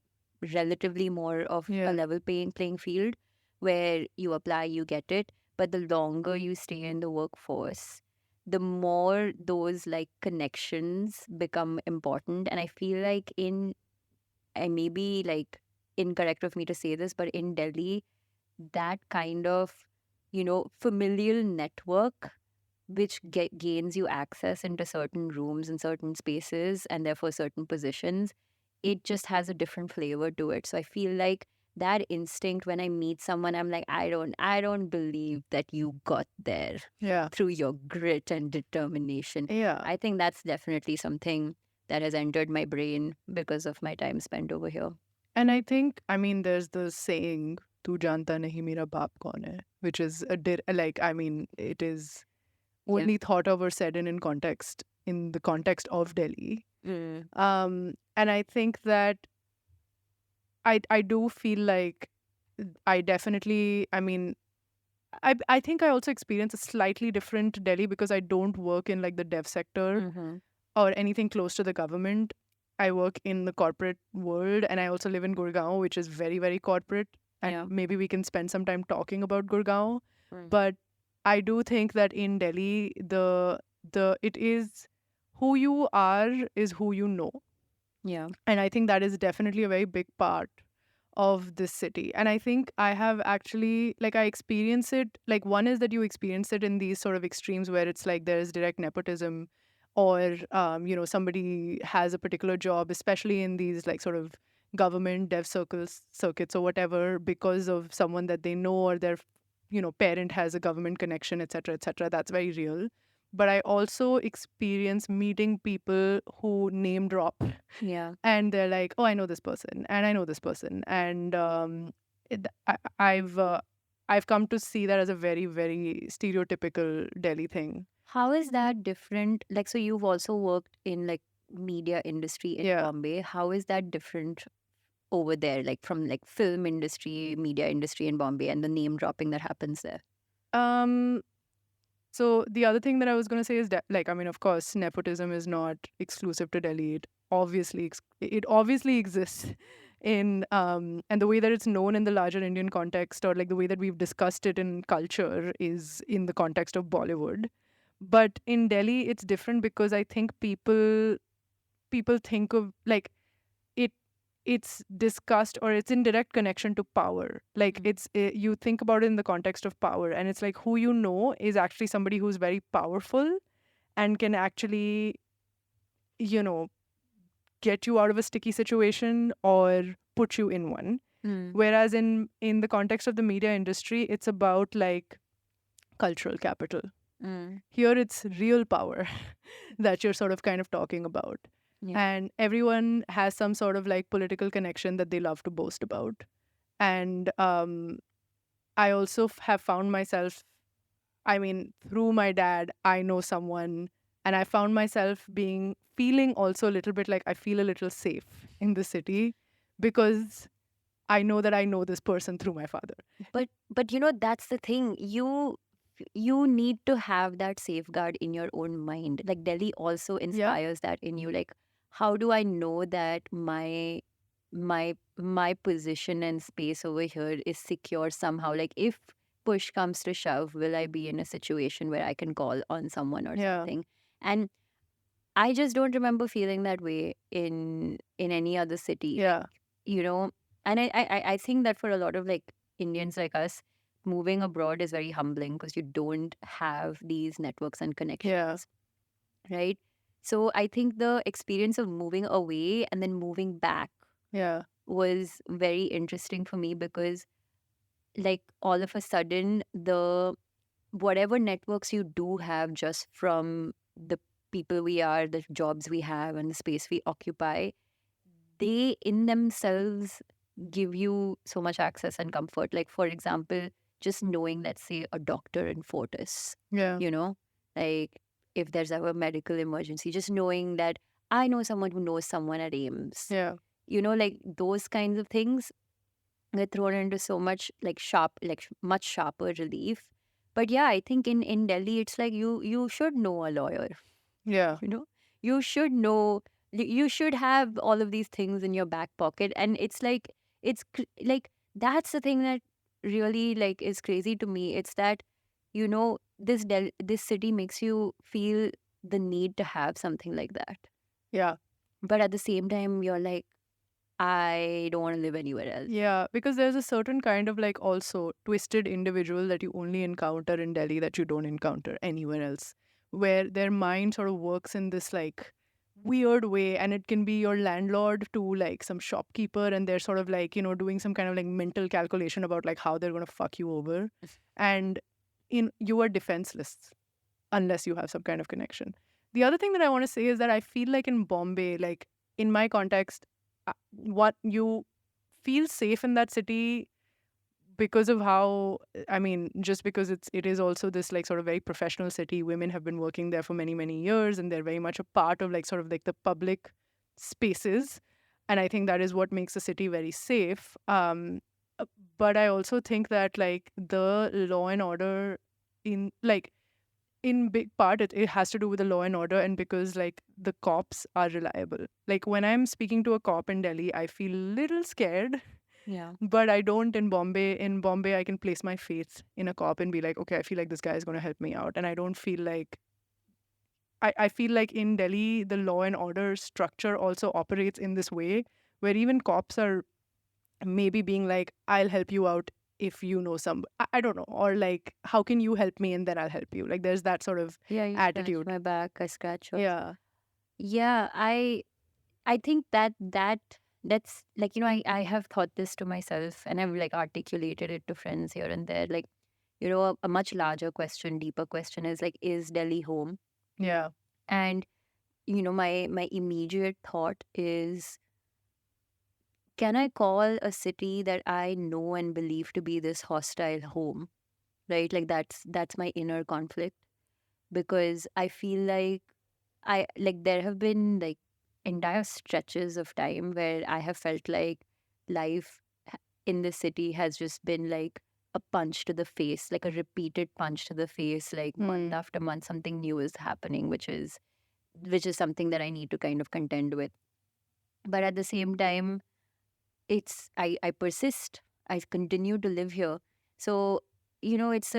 relatively more of a Yeah. level playing field where you apply, you get it. But the longer you stay in the workforce, the more those like connections become important. And I feel like I may be like incorrect of me to say this, but in Delhi, that kind of, familial network which gains you access into certain rooms and certain spaces and therefore certain positions, it just has a different flavor to it. So I feel like that instinct when I meet someone, I'm like, I don't believe that you got there Yeah. through your grit and determination. Yeah. I think that's definitely something that has entered my brain because of my time spent over here. And I think, I mean, there's the saying, "Tu janta nahi mera baap kaun hai," which is like, I mean, it is Yeah. only thought of or said in the context of Delhi. Mm. And I think that I do feel like I definitely, I mean, I think I also experience a slightly different Delhi because I don't work in like the dev sector Mm-hmm. or anything close to the government. I work in the corporate world, and I also live in Gurgaon, which is very, very corporate. And Yeah. maybe we can spend some time talking about Gurgaon. Mm. But I do think that in Delhi, the it is who you are is who you know. Yeah. And I think that is definitely a very big part of this city. And I think I have actually, like, I experience it. Like, one is that you experience it in these sort of extremes where it's like there's direct nepotism or somebody has a particular job, especially in these like sort of government dev circuits or whatever, because of someone that they know, or their parent has a government connection, etc., etc. That's very real. But I also experience meeting people who name drop, Yeah. and they're like, "Oh, I know this person, and I know this person," and I've come to see that as a very, very stereotypical Delhi thing. How is that different? Like, so you've also worked in like media industry in Yeah. Bombay. How is that different over there, like from like film industry, media industry in Bombay, and the name dropping that happens there? Um. So the other thing that I was going to say is that, like, I mean, of course, nepotism is not exclusive to Delhi. It obviously exists and the way that it's known in the larger Indian context, or like the way that we've discussed it in culture, is in the context of Bollywood. But in Delhi, it's different because I think people think of like it it's discussed, or it's in direct connection to power. Like you think about it in the context of power, and it's like who you know is actually somebody who's very powerful and can actually you know get you out of a sticky situation or put you in one. Mm. Whereas in the context of the media industry, it's about like cultural capital. Mm. Here it's real power that you're sort of kind of talking about. Yeah. And everyone has some sort of like political connection that they love to boast about. And I also have found myself, I mean, through my dad, I know someone, and I found myself feeling also a little bit like I feel a little safe in the city because I know that I know this person through my father. But you know, that's the thing. You need to have that safeguard in your own mind. Like Delhi also Yeah. inspires that in you. Like, how do I know that my position and space over here is secure somehow? Like, if push comes to shove, will I be in a situation where I can call on someone or Yeah. something? And I just don't remember feeling that way in any other city. Yeah. You know, and I think that for a lot of like Indians like us, moving abroad is very humbling because you don't have these networks and Yeah. connections, right? So I think the experience of moving away and then moving back Yeah. was very interesting for me because like all of a sudden the whatever networks you do have just from the people we are, the jobs we have and the space we occupy, they in themselves give you so much access and comfort. Like, for example, just knowing, let's say, a doctor in Fortis, Yeah. you know, like if there's ever a medical emergency, just knowing that I know someone who knows someone at AIMS, Yeah. like those kinds of things get thrown into so much like much sharper relief. But yeah, I think in Delhi, it's like you should know a lawyer, Yeah. you know you should know you should have all of these things in your back pocket, and it's like like that's the thing that really like is crazy to me. It's that this city makes you feel the need to have something like that, Yeah. but at the same time you're like, I don't want to live anywhere else. Yeah, because there's a certain kind of like also twisted individual that you only encounter in Delhi that you don't encounter anywhere else, where their mind sort of works in this like weird way, and it can be your landlord to like some shopkeeper, and they're sort of like, doing some kind of like mental calculation about like how they're gonna fuck you over. And you are defenseless unless you have some kind of connection. The other thing that I want to say is that I feel like in Bombay, like in my context, what you feel safe in that city because of how, I mean, just because it is also this like sort of very professional city. Women have been working there for many, many years, and they're very much a part of like sort of like the public spaces. And I think that is what makes the city very safe. Uh, but I also think that like the law and order in like in big part it has to do with the law and order, and because like the cops are reliable. Like when I'm speaking to a cop in Delhi, I feel a little scared, Yeah. but I don't in Bombay. In Bombay, I can place my faith in a cop and be like, okay, I feel like this guy is going to help me out. And I don't feel like I feel like in Delhi the law and order structure also operates in this way, where even cops are maybe being like, I'll help you out if you know some, I don't know, or like, how can you help me and then I'll help you. Like, there's that sort of Yeah, you scratch attitude. my back, I scratch yours. Yeah. Yeah, I think that's like, I have thought this to myself, and I've like articulated it to friends here and there. Like, a much larger question, deeper question is like, is Delhi home? Yeah. And my immediate thought is, can I call a city that I know and believe to be this hostile home? Right? Like, that's my inner conflict, because I feel like there have been like entire stretches of time where I have felt like life in the city has just been like a punch to the face, like a repeated punch to the face, like month Hmm. after month something new is happening, which is something that I need to kind of contend with. But at the same time, I persist. I continue to live here. So, it's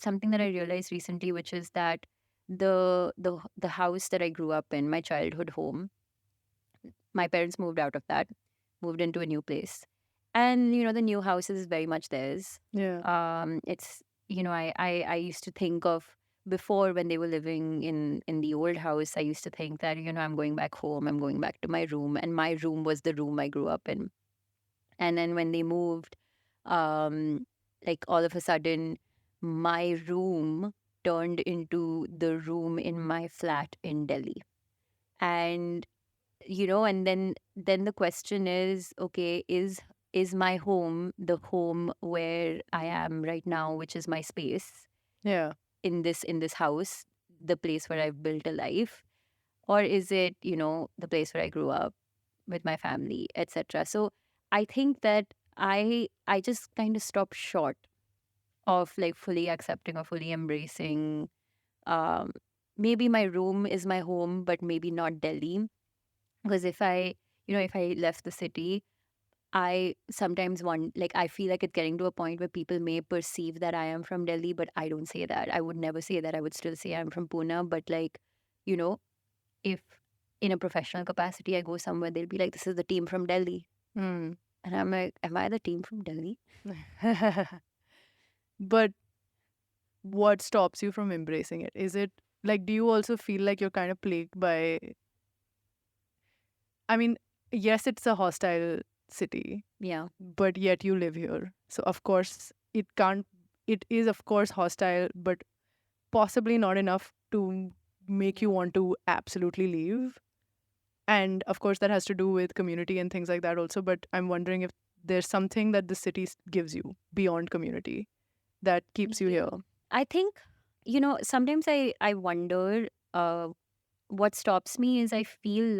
something that I realized recently, which is that the house that I grew up in, my childhood home, my parents moved out of that, moved into a new place. And, the new house is very much theirs. Yeah. It's, I used to think of, before, when they were living in the old house, I used to think that, I'm going back home, I'm going back to my room, and my room was the room I grew up in. And then when they moved, um, like, all of a sudden, my room turned into the room in my flat in Delhi. And and then the question is, okay, is my home the home where I am right now, which is my space Yeah. in this house, the place where I've built a life, or is it, the place where I grew up with my family, etc. So I think that I just kind of stopped short of like fully accepting or fully embracing, um maybe my room is my home, but maybe not Delhi. Because if I left the city, I sometimes want, like, I feel like it's getting to a point where people may perceive that I am from Delhi, but I don't say that. I would never say that. I would still say I'm from Pune. But, like, you know, if in a professional capacity I go somewhere, they'll be like, this is the team from Delhi. Hmm. And I'm like, am I the team from Delhi? But what stops you from embracing it? Is it like, do you also feel like you're kind of plagued by, I mean, yes, it's a hostile city, Yeah. but yet you live here. So, of course, it is, of course, hostile, but possibly not enough to make you want to absolutely leave. And of course, that has to do with community and things like that also. But I'm wondering if there's something that the city gives you beyond community that keeps you here. Yeah. I think, sometimes I wonder, what stops me is I feel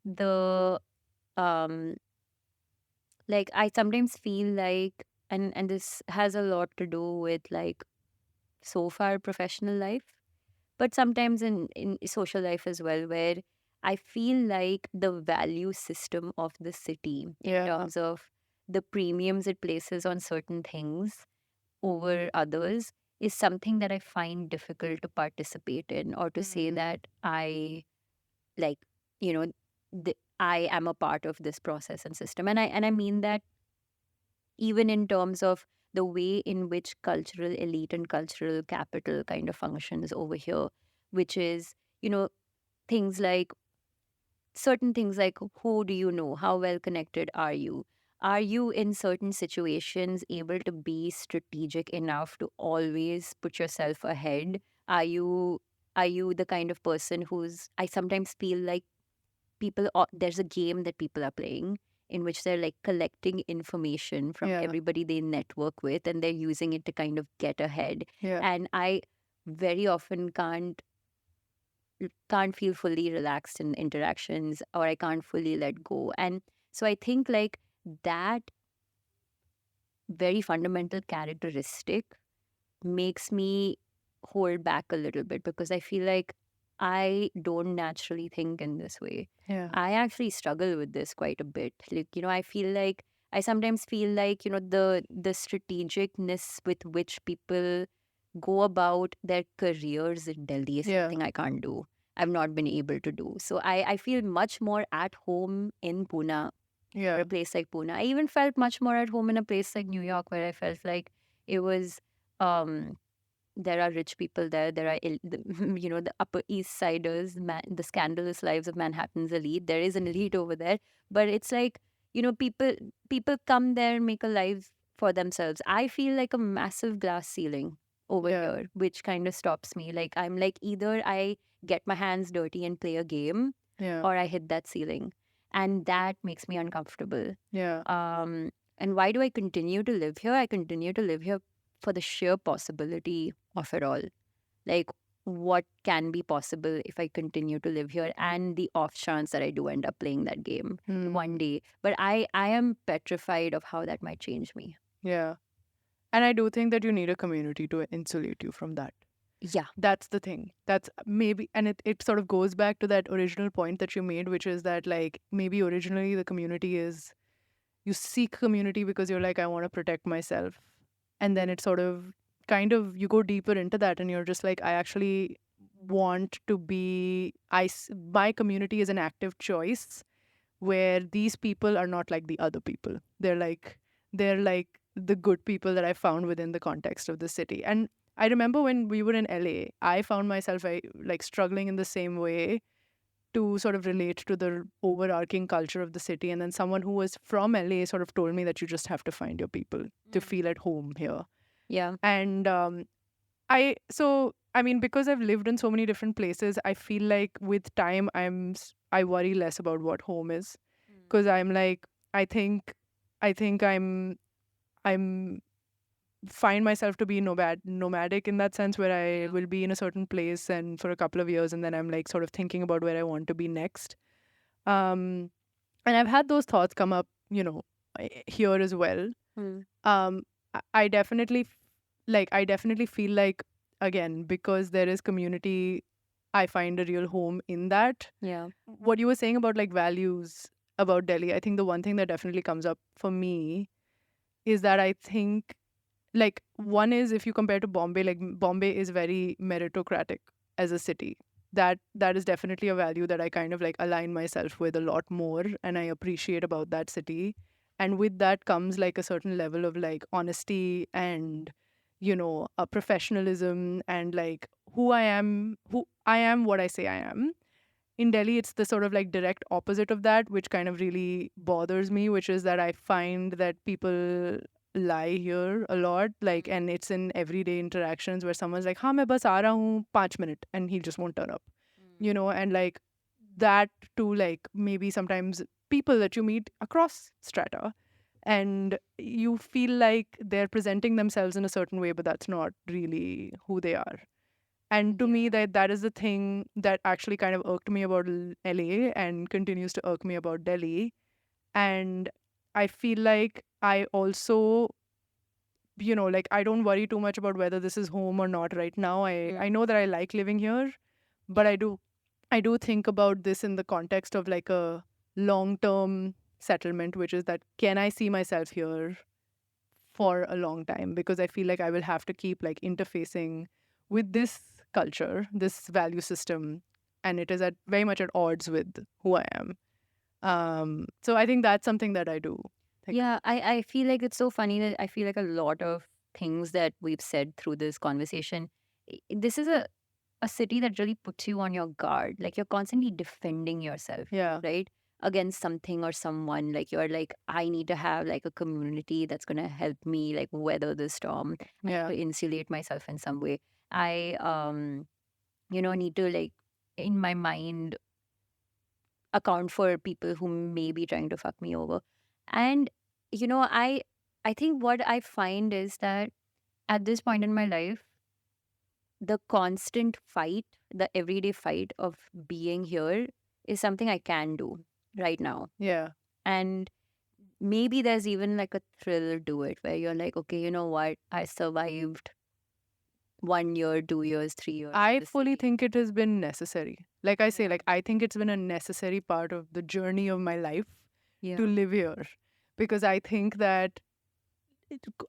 the, um, I sometimes feel like, and this has a lot to do with like so far professional life, but sometimes in social life as well, where I feel like the value system of the city in Yeah. terms of the premiums it places on certain things over others is something that I find difficult to participate in, or to say that like you know I am a part of this process and system. And I mean that even in terms of the way in which cultural elite and cultural capital kind of functions over here, which is, you know, things like certain things like, who do you know? How well connected are you? Are you in certain situations able to be strategic enough to always put yourself ahead? Are you the kind of person who's, I sometimes feel like there's a game that people are playing in which they're like collecting information from Yeah. everybody they network with, and they're using it to kind of get ahead. Yeah. And I very often can't feel fully relaxed in interactions, or I can't fully let go. And so I think like that very fundamental characteristic makes me hold back a little bit, because I feel like I don't naturally think in this way. Yeah. I actually struggle with this quite a bit. Like, I feel like I sometimes feel like, the strategicness with which people go about their careers in Delhi is Yeah. something I can't do. I've not been able to do. So I feel much more at home in Pune or Yeah. a place like Pune. I even felt much more at home in a place like New York, where I felt like it was um there are rich people there. There are the Upper East Siders, the scandalous lives of Manhattan's elite. There is an elite over there, but it's like, people come there, make a life for themselves. I feel like a massive glass ceiling over Yeah. here, which kind of stops me. Like, I'm like, either I get my hands dirty and play a game, Yeah. or I hit that ceiling, and that makes me uncomfortable. Yeah. And why do I continue to live here? I continue to live here for the sheer possibility of it all. Like, what can be possible if I continue to live here, and the off chance that I do end up playing that game one Hmm. day. But I am petrified of how that might change me. Yeah. And I do think that you need a community to insulate you from that. Yeah. That's the thing. That's maybe, and it sort of goes back to that original point that you made, which is that, like, maybe originally the community is, you seek community because you're like, I want to protect myself. And then it sort of kind of, you go deeper into that and you're just like, I actually want to be, my community is an active choice where these people are not like the other people. They're like the good people that I found within the context of the city. And I remember when we were in LA, I found myself like struggling in the same way to sort of relate to the overarching culture of the city. And then someone who was from LA sort of told me that you just have to find your people to feel at home here. Yeah. And I mean, because I've lived in so many different places, I feel like with time I worry less about what home is, because I'm like, I think I'm find myself to be nomadic in that sense, where I will be in a certain place and for a couple of years, and then I'm like sort of thinking about where I want to be next. um and I've had those thoughts come up, here as well. Hmm. I definitely I definitely feel like, again, because there is community, I find a real home in that. Yeah. What you were saying about like values about Delhi, I think the one thing that definitely comes up for me is that I think, like, one is, if you compare to Bombay, like Bombay is very meritocratic as a city. That is definitely a value that I kind of like align myself with a lot more, and I appreciate about that city. And with that comes like a certain level of like honesty and, a professionalism, and like who I am what I say I am. In Delhi, it's the sort of like direct opposite of that, which kind of really bothers me, which is that I find that people lie here a lot, like, and it's in everyday interactions where someone's like, "हाँ मैं बस आ रहा हूँ 5 minute," and he just won't turn up, and like that too, like maybe sometimes people that you meet across strata, and you feel like they're presenting themselves in a certain way, but that's not really who they are. And to me, that is the thing that actually kind of irked me about LA and continues to irk me about Delhi. And I feel like I also, like, I don't worry too much about whether this is home or not right now. I know that I like living here, but I do think about this in the context of like a long-term settlement, which is that, can I see myself here for a long time? Because I feel like I will have to keep like interfacing with this culture, this value system, and it is at very much at odds with who I am. So I think that's something that I do think. Yeah, I feel like it's so funny that I feel like a lot of things that we've said through this conversation, this is a city that really puts you on your guard. Like, you're constantly defending yourself, Yeah. right? Against something or someone. Like, you're like, I need to have like a community that's gonna help me like weather the storm. I Yeah. need to insulate myself in some way. I need to, like, in my mind, account for people who may be trying to fuck me over. And I think what I find is that at this point in my life, the constant fight, the everyday fight of being here is something I can do right now. Yeah. And maybe there's even like a thrill to it where you're like, okay, you know what? I survived 1 year, 2 years, 3 years in I this fully city. think it has been necessary. Like I say, Yeah. like, I think it's been a necessary part of the journey of my life Yeah. to live here, because I think that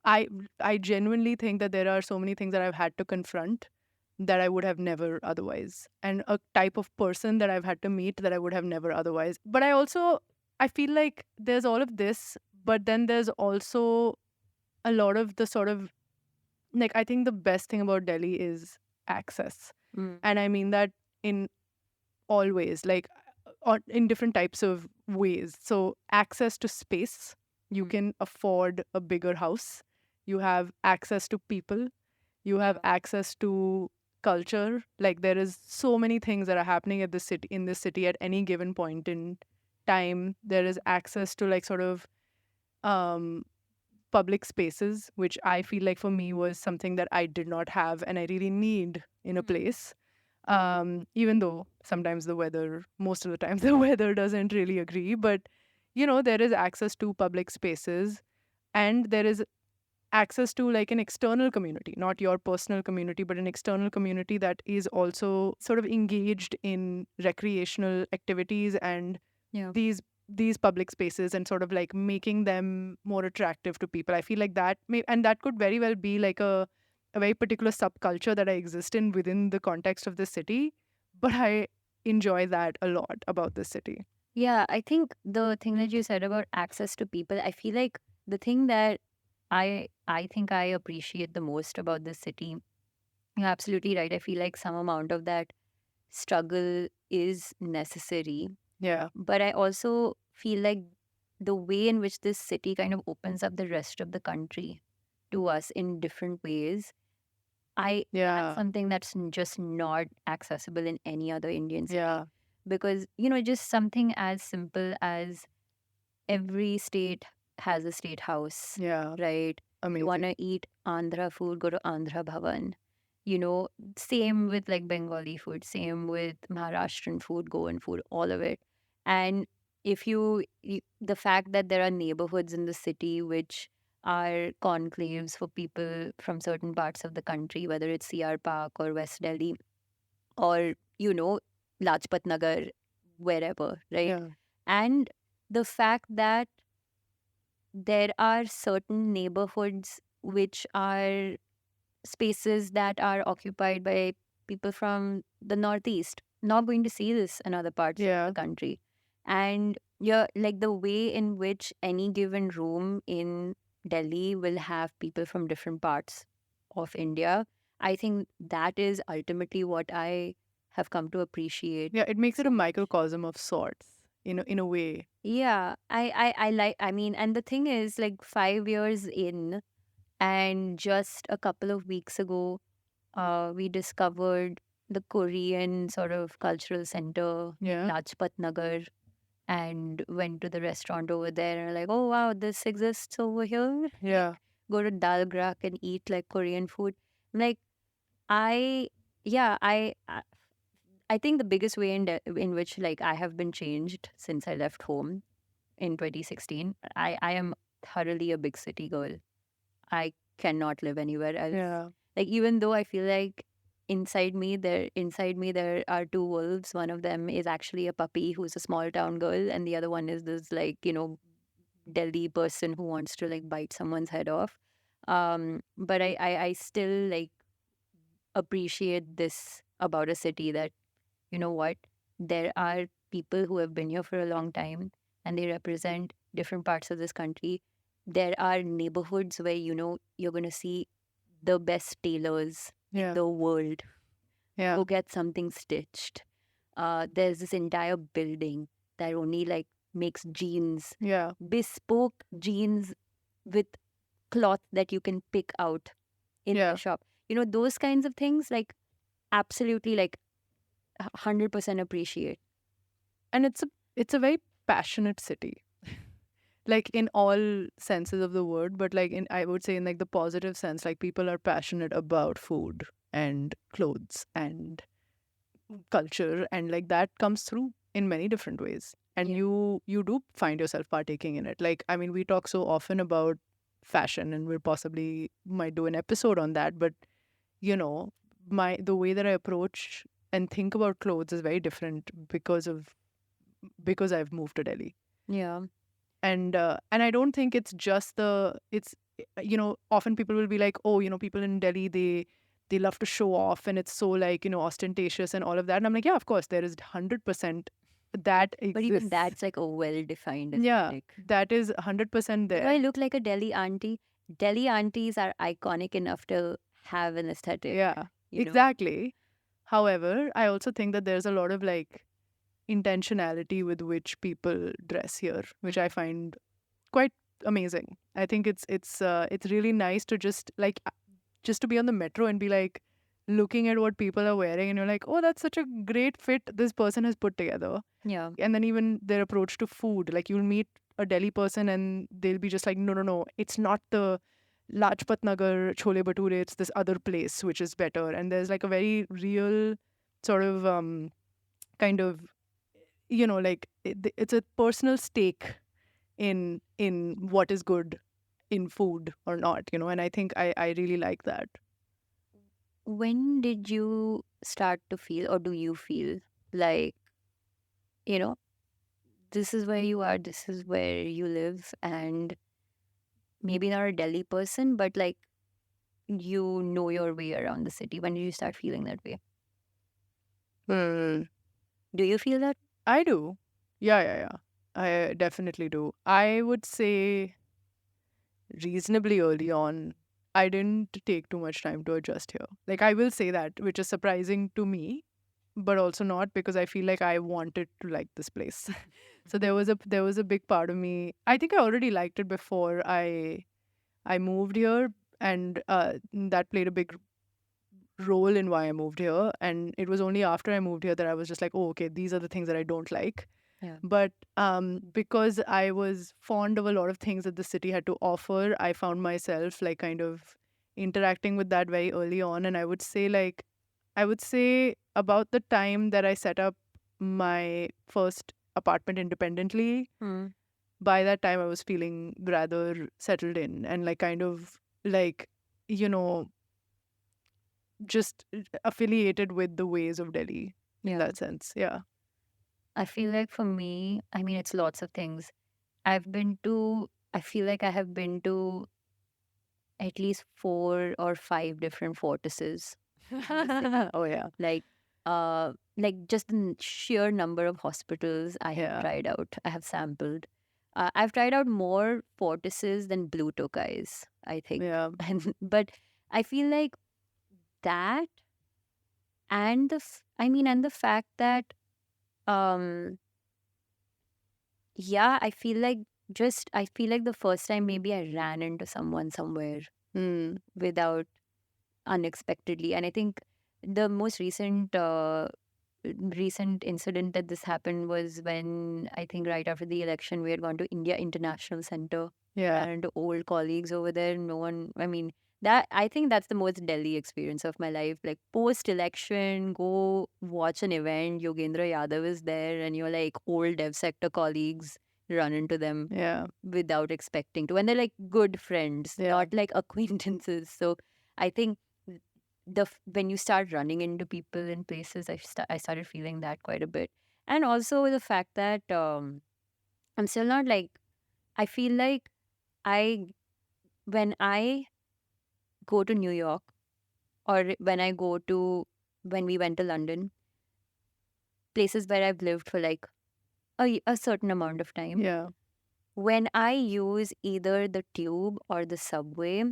I I genuinely think that there are so many things that I've had to confront that I would have never otherwise, and a type of person that I've had to meet that I would have never otherwise. But I also I feel like there's all of this, but then there's also a lot of the sort of like, I think the best thing about Delhi is access. Mm. And I mean that in all ways, like in different types of ways. So, access to space, you Mm. can afford a bigger house, you have access to people, you have Yeah. access to culture. Like, there is so many things that are happening at the city in this city at any given point in time. There is access to like sort of um public spaces, which I feel like for me was something that I did not have and I really need in a Mm. place. Even though sometimes the weather, most of the time, the weather doesn't really agree, but there is access to public spaces, and there is access to like an external community, not your personal community, but an external community that is also sort of engaged in recreational activities and Yeah. these public spaces, and sort of like making them more attractive to people. I feel like and that could very well be like a very particular subculture that I exist in within the context of the city, but I enjoy that a lot about this city. Yeah, I think the thing that you said about access to people, I feel like the thing that I think I appreciate the most about this city, you're absolutely right. I feel like some amount of that struggle is necessary. Yeah. But I also feel like the way in which this city kind of opens up the rest of the country to us in different ways, that's Yeah. something that's just not accessible in any other Indian city. Yeah. Because, just something as simple as every state has a state house, Yeah. right? You want Amazing. to eat Andhra food, go to Andhra Bhavan. Same with like Bengali food, same with Maharashtrian food, Goan food, all of it. And if the fact that there are neighborhoods in the city which are conclaves for people from certain parts of the country, whether it's CR Park or West Delhi or, Lajpat Nagar, wherever, right? Yeah. And the fact that there are certain neighborhoods which are spaces that are occupied by people from the Northeast. Not going to see this in other parts of the Yeah. country. And yeah, like the way in which any given room in Delhi will have people from different parts of India, I think that is ultimately what I have come to appreciate Yeah, it makes it a so much. microcosm of sorts, in a way. Yeah, I like, I mean, and the thing is, like 5 years in, and just a couple of weeks ago, we discovered the Korean sort of cultural center in Yeah. Lajpat Nagar and went to the restaurant over there and like, oh wow, this exists over here. Yeah. Go to Dalgrak and eat like Korean food. Like I, yeah, I think the biggest way in which like I have been changed since I left home in 2016. I am thoroughly a big city girl. I cannot live anywhere else. Yeah. Like even though I feel like inside me there are two wolves. One of them is actually a puppy who's a small town girl, and the other one is this like, Delhi person who wants to like bite someone's head off. But I still like appreciate this about a city that, you know what, there are people who have been here for a long time and they represent different parts of this country. There are neighborhoods where, you're going to see the best tailors in Yeah. the world. Yeah. Go get something stitched. There's this entire building that only like makes jeans, Yeah. bespoke jeans with cloth that you can pick out in the Yeah. shop. Those kinds of things, like absolutely like 100% appreciate. And it's a very passionate city. Like in all senses of the word, but like I would say in like the positive sense, like people are passionate about food and clothes and culture, and like that comes through in many different ways. And Yeah. you do find yourself partaking in it. Like, I mean, we talk so often about fashion, and we'll possibly might do an episode on that, but you know, the way that I approach and think about clothes is very different because I've moved to Delhi. Yeah. And I don't think it's just it's often people will be like, oh, people in Delhi, they love to show off, and it's so like ostentatious and all of that. And I'm like, yeah, of course there is 100% that But even exists. that's like a well-defined Yeah, aesthetic. that is 100% Do I there. look like a Delhi auntie? Delhi aunties are iconic enough to have an aesthetic, Yeah, you know? exactly. However, I also think that there's a lot of like intentionality with which people dress here, which I find quite amazing. I think it's really nice to just to be on the metro and be like looking at what people are wearing and you're like, oh, that's such a great fit this person has put together. Yeah. And then even their approach to food, like you'll meet a Delhi person and they'll be just like, no, no, no, it's not the Lajpat Nagar chole bhature, it's this other place which is better. And there's like a very real sort of kind of, like it's a personal stake in what is good in food or not, and I think I really like that. When did you start to feel, or do you feel like, you know, this is where you are, this is where you live, and maybe not a Delhi person, but like you know your way around the city? When did you start feeling that way? Hmm. Do you feel that? I do. Yeah, yeah, yeah. I definitely do. I would say reasonably early on, I didn't take too much time to adjust here. Like, I will say that, which is surprising to me, but also not because I feel like I wanted to like this place. So there was a big part of me. I think I already liked it before I moved here, and that played a big role in why I moved here. And it was only after I moved here that I was just like, oh, okay, these are the things that I don't like. Yeah. But because I was fond of a lot of things that the city had to offer, I found myself like kind of interacting with that very early on. And I would say about the time that I set up my first apartment independently, Hmm. by that time I was feeling rather settled in and like kind of like, you know, just affiliated with the ways of Delhi in Yeah. that sense. Yeah. I feel like for me, I mean, it's lots of things. I feel like I have been to at least 4 or 5 different fortresses in the city. Oh yeah. Like just the sheer number of hospitals I have Yeah. tried out, I have sampled. I've tried out more fortresses than blue tokais, I think. Yeah. And but I feel like that, and and the fact that um yeah, I feel like the first time maybe I ran into someone somewhere Mm. without unexpectedly. And I think the most recent incident that this happened was when, I think, right after the election, we had gone to India International Center, Yeah. ran into old colleagues over there. No one, I mean, that I think that's the most Delhi experience of my life. Like post election, go watch an event, Yogendra Yadav is there, and you're like old dev sector colleagues, run into them Yeah. without expecting to. And they're like good friends, Yeah. not like acquaintances. So I think when you start running into people in places, I started feeling that quite a bit. And also the fact that I'm still not like, I feel like I when I go to New York, or when we went to London, places where I've lived for like a certain amount of time, Yeah. when I use either the tube or the subway,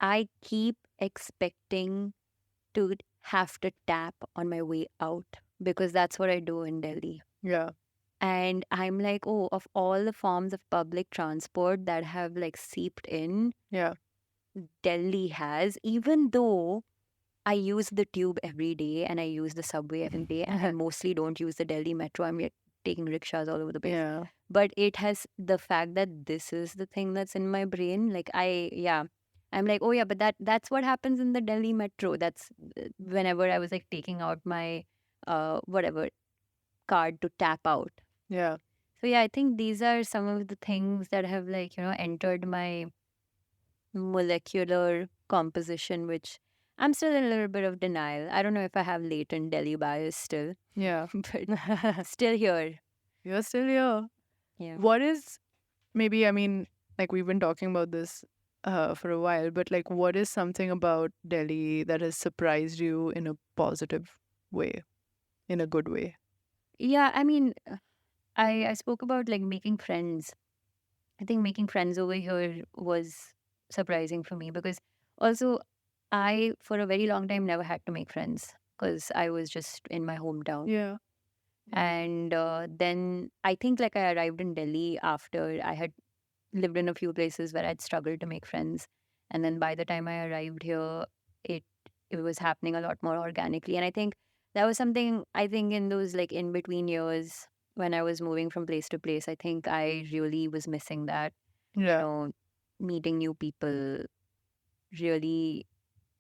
I keep expecting to have to tap on my way out, because that's what I do in Delhi. Yeah. And I'm like, oh, of all the forms of public transport that have like seeped in, Yeah. Delhi has, even though I use the tube every day and I use the subway every day, and I mostly don't use the Delhi metro. I'm like taking rickshaws all over the place. Yeah. But it has the fact that this is the thing that's in my brain. Like I'm like, oh yeah, but that's what happens in the Delhi metro. That's whenever I was like taking out my whatever card to tap out. Yeah. So yeah, I think these are some of the things that have like, entered my molecular composition, which I'm still in a little bit of denial. I don't know if I have latent Delhi bias still, Yeah. but still here. You're still here. Yeah. What is maybe, I mean, like we've been talking about this for a while, but like what is something about Delhi that has surprised you in a positive way, in a good way? Yeah, I mean, I spoke about like making friends. I think making friends over here was surprising for me because also I, for a very long time, never had to make friends because I was just in my hometown. Yeah. And then I think like I arrived in Delhi after I had lived in a few places where I'd struggled to make friends. And then by the time I arrived here, it it was happening a lot more organically. And I think that was something I think in those like in between years when I was moving from place to place, I think I really was missing that, Yeah. meeting new people, really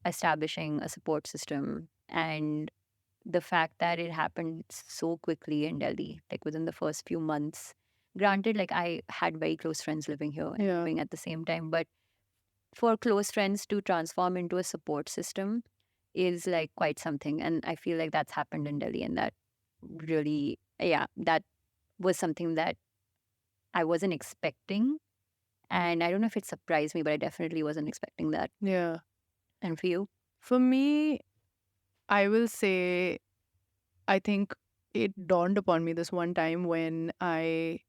establishing a support system. And the fact that it happened so quickly in Delhi, like within the first few months. Granted, like I had very close friends living here and Yeah. living at the same time, but for close friends to transform into a support system is like quite something. And I feel like that's happened in Delhi, and that really, yeah, that was something that I wasn't expecting. And I don't know if it surprised me, but I definitely wasn't expecting that. Yeah. And for you? For me, I will say, I think it dawned upon me this one time when I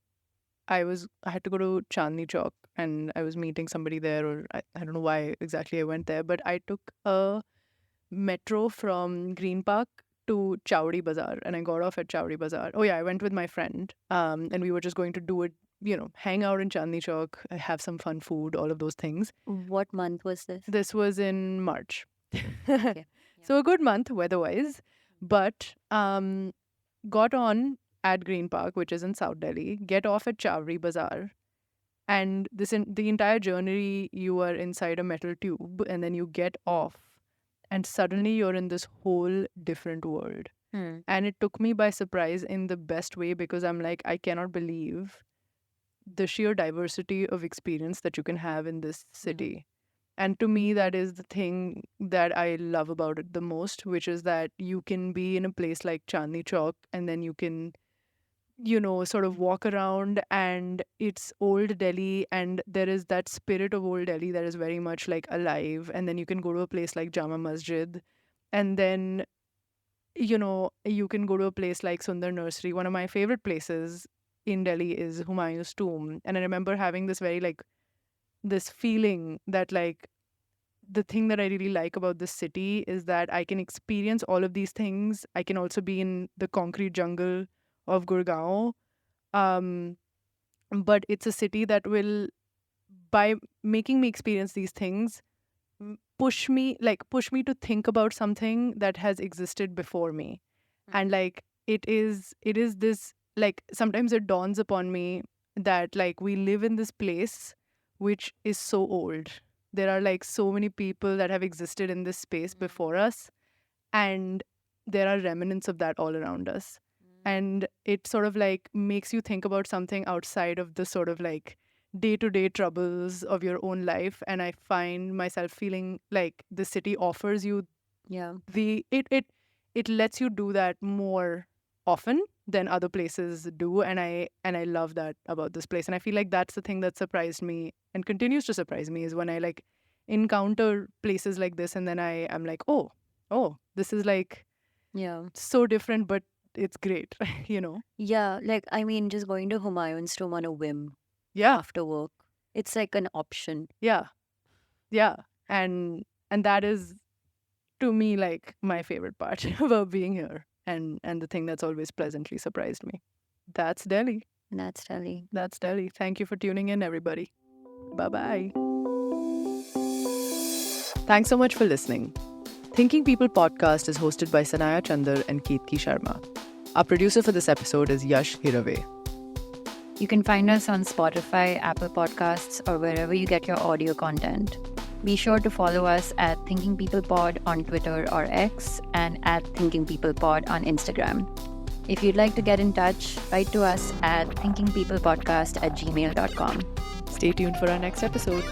had to go to Chandni Chowk and I was meeting somebody there, or I don't know why exactly I went there, but I took a metro from Green Park to Chowdi Bazaar and I got off at Chowdi Bazaar. Oh yeah, I went with my friend. And we were just going to do it, hang out in Chandni Chowk, have some fun food, all of those things. What month was this? This was in March. Okay. So a good month weather-wise, but got on at Green Park, which is in South Delhi, get off at Chowri Bazaar, and the entire journey you are inside a metal tube, and then you get off, and suddenly you're in this whole different world. Hmm. And it took me by surprise in the best way because I'm like, I cannot believe the sheer diversity of experience that you can have in this city. And to me, that is the thing that I love about it the most, which is that you can be in a place like Chandni Chowk and then you can, sort of walk around and it's old Delhi and there is that spirit of old Delhi that is very much like alive. And then you can go to a place like Jama Masjid and then, you can go to a place like Sundar Nursery. One of my favorite places in Delhi is Humayun's tomb. And I remember having this very like, this feeling that like the thing that I really like about this city is that I can experience all of these things. I can also be in the concrete jungle of Gurgaon. Um, but it's a city that will, by making me experience these things, push me to think about something that has existed before me. And like it is this, like sometimes it dawns upon me that like we live in this place which is so old. There are like so many people that have existed in this space before us, and there are remnants of that all around us. And it sort of like makes you think about something outside of the sort of like day-to-day troubles of your own life. And I find myself feeling like the city offers you Yeah. it lets you do that more often than other places do. And I love that about this place. And I feel like that's the thing that surprised me and continues to surprise me, is when I like encounter places like this and then I am like, oh, this is like Yeah. so different, but it's great. Yeah. Like, I mean, just going to Humayun's tomb on a whim Yeah. after work, it's like an option. Yeah. And that is, to me, like my favorite part about being here, and the thing that's always pleasantly surprised me. That's Delhi. And that's Delhi. That's Delhi. Thank you for tuning in, everybody. Bye-bye. Thanks so much for listening. Thinking People podcast is hosted by Sanaya Chandar and Keetki Sharma. Our producer for this episode is Yash Hirave. You can find us on Spotify, Apple Podcasts, or wherever you get your audio content. Be sure to follow us at Thinking People Pod on Twitter or X, and at Thinking People Pod on Instagram. If you'd like to get in touch, write to us at thinkingpeoplepodcast@gmail.com. Stay tuned for our next episode.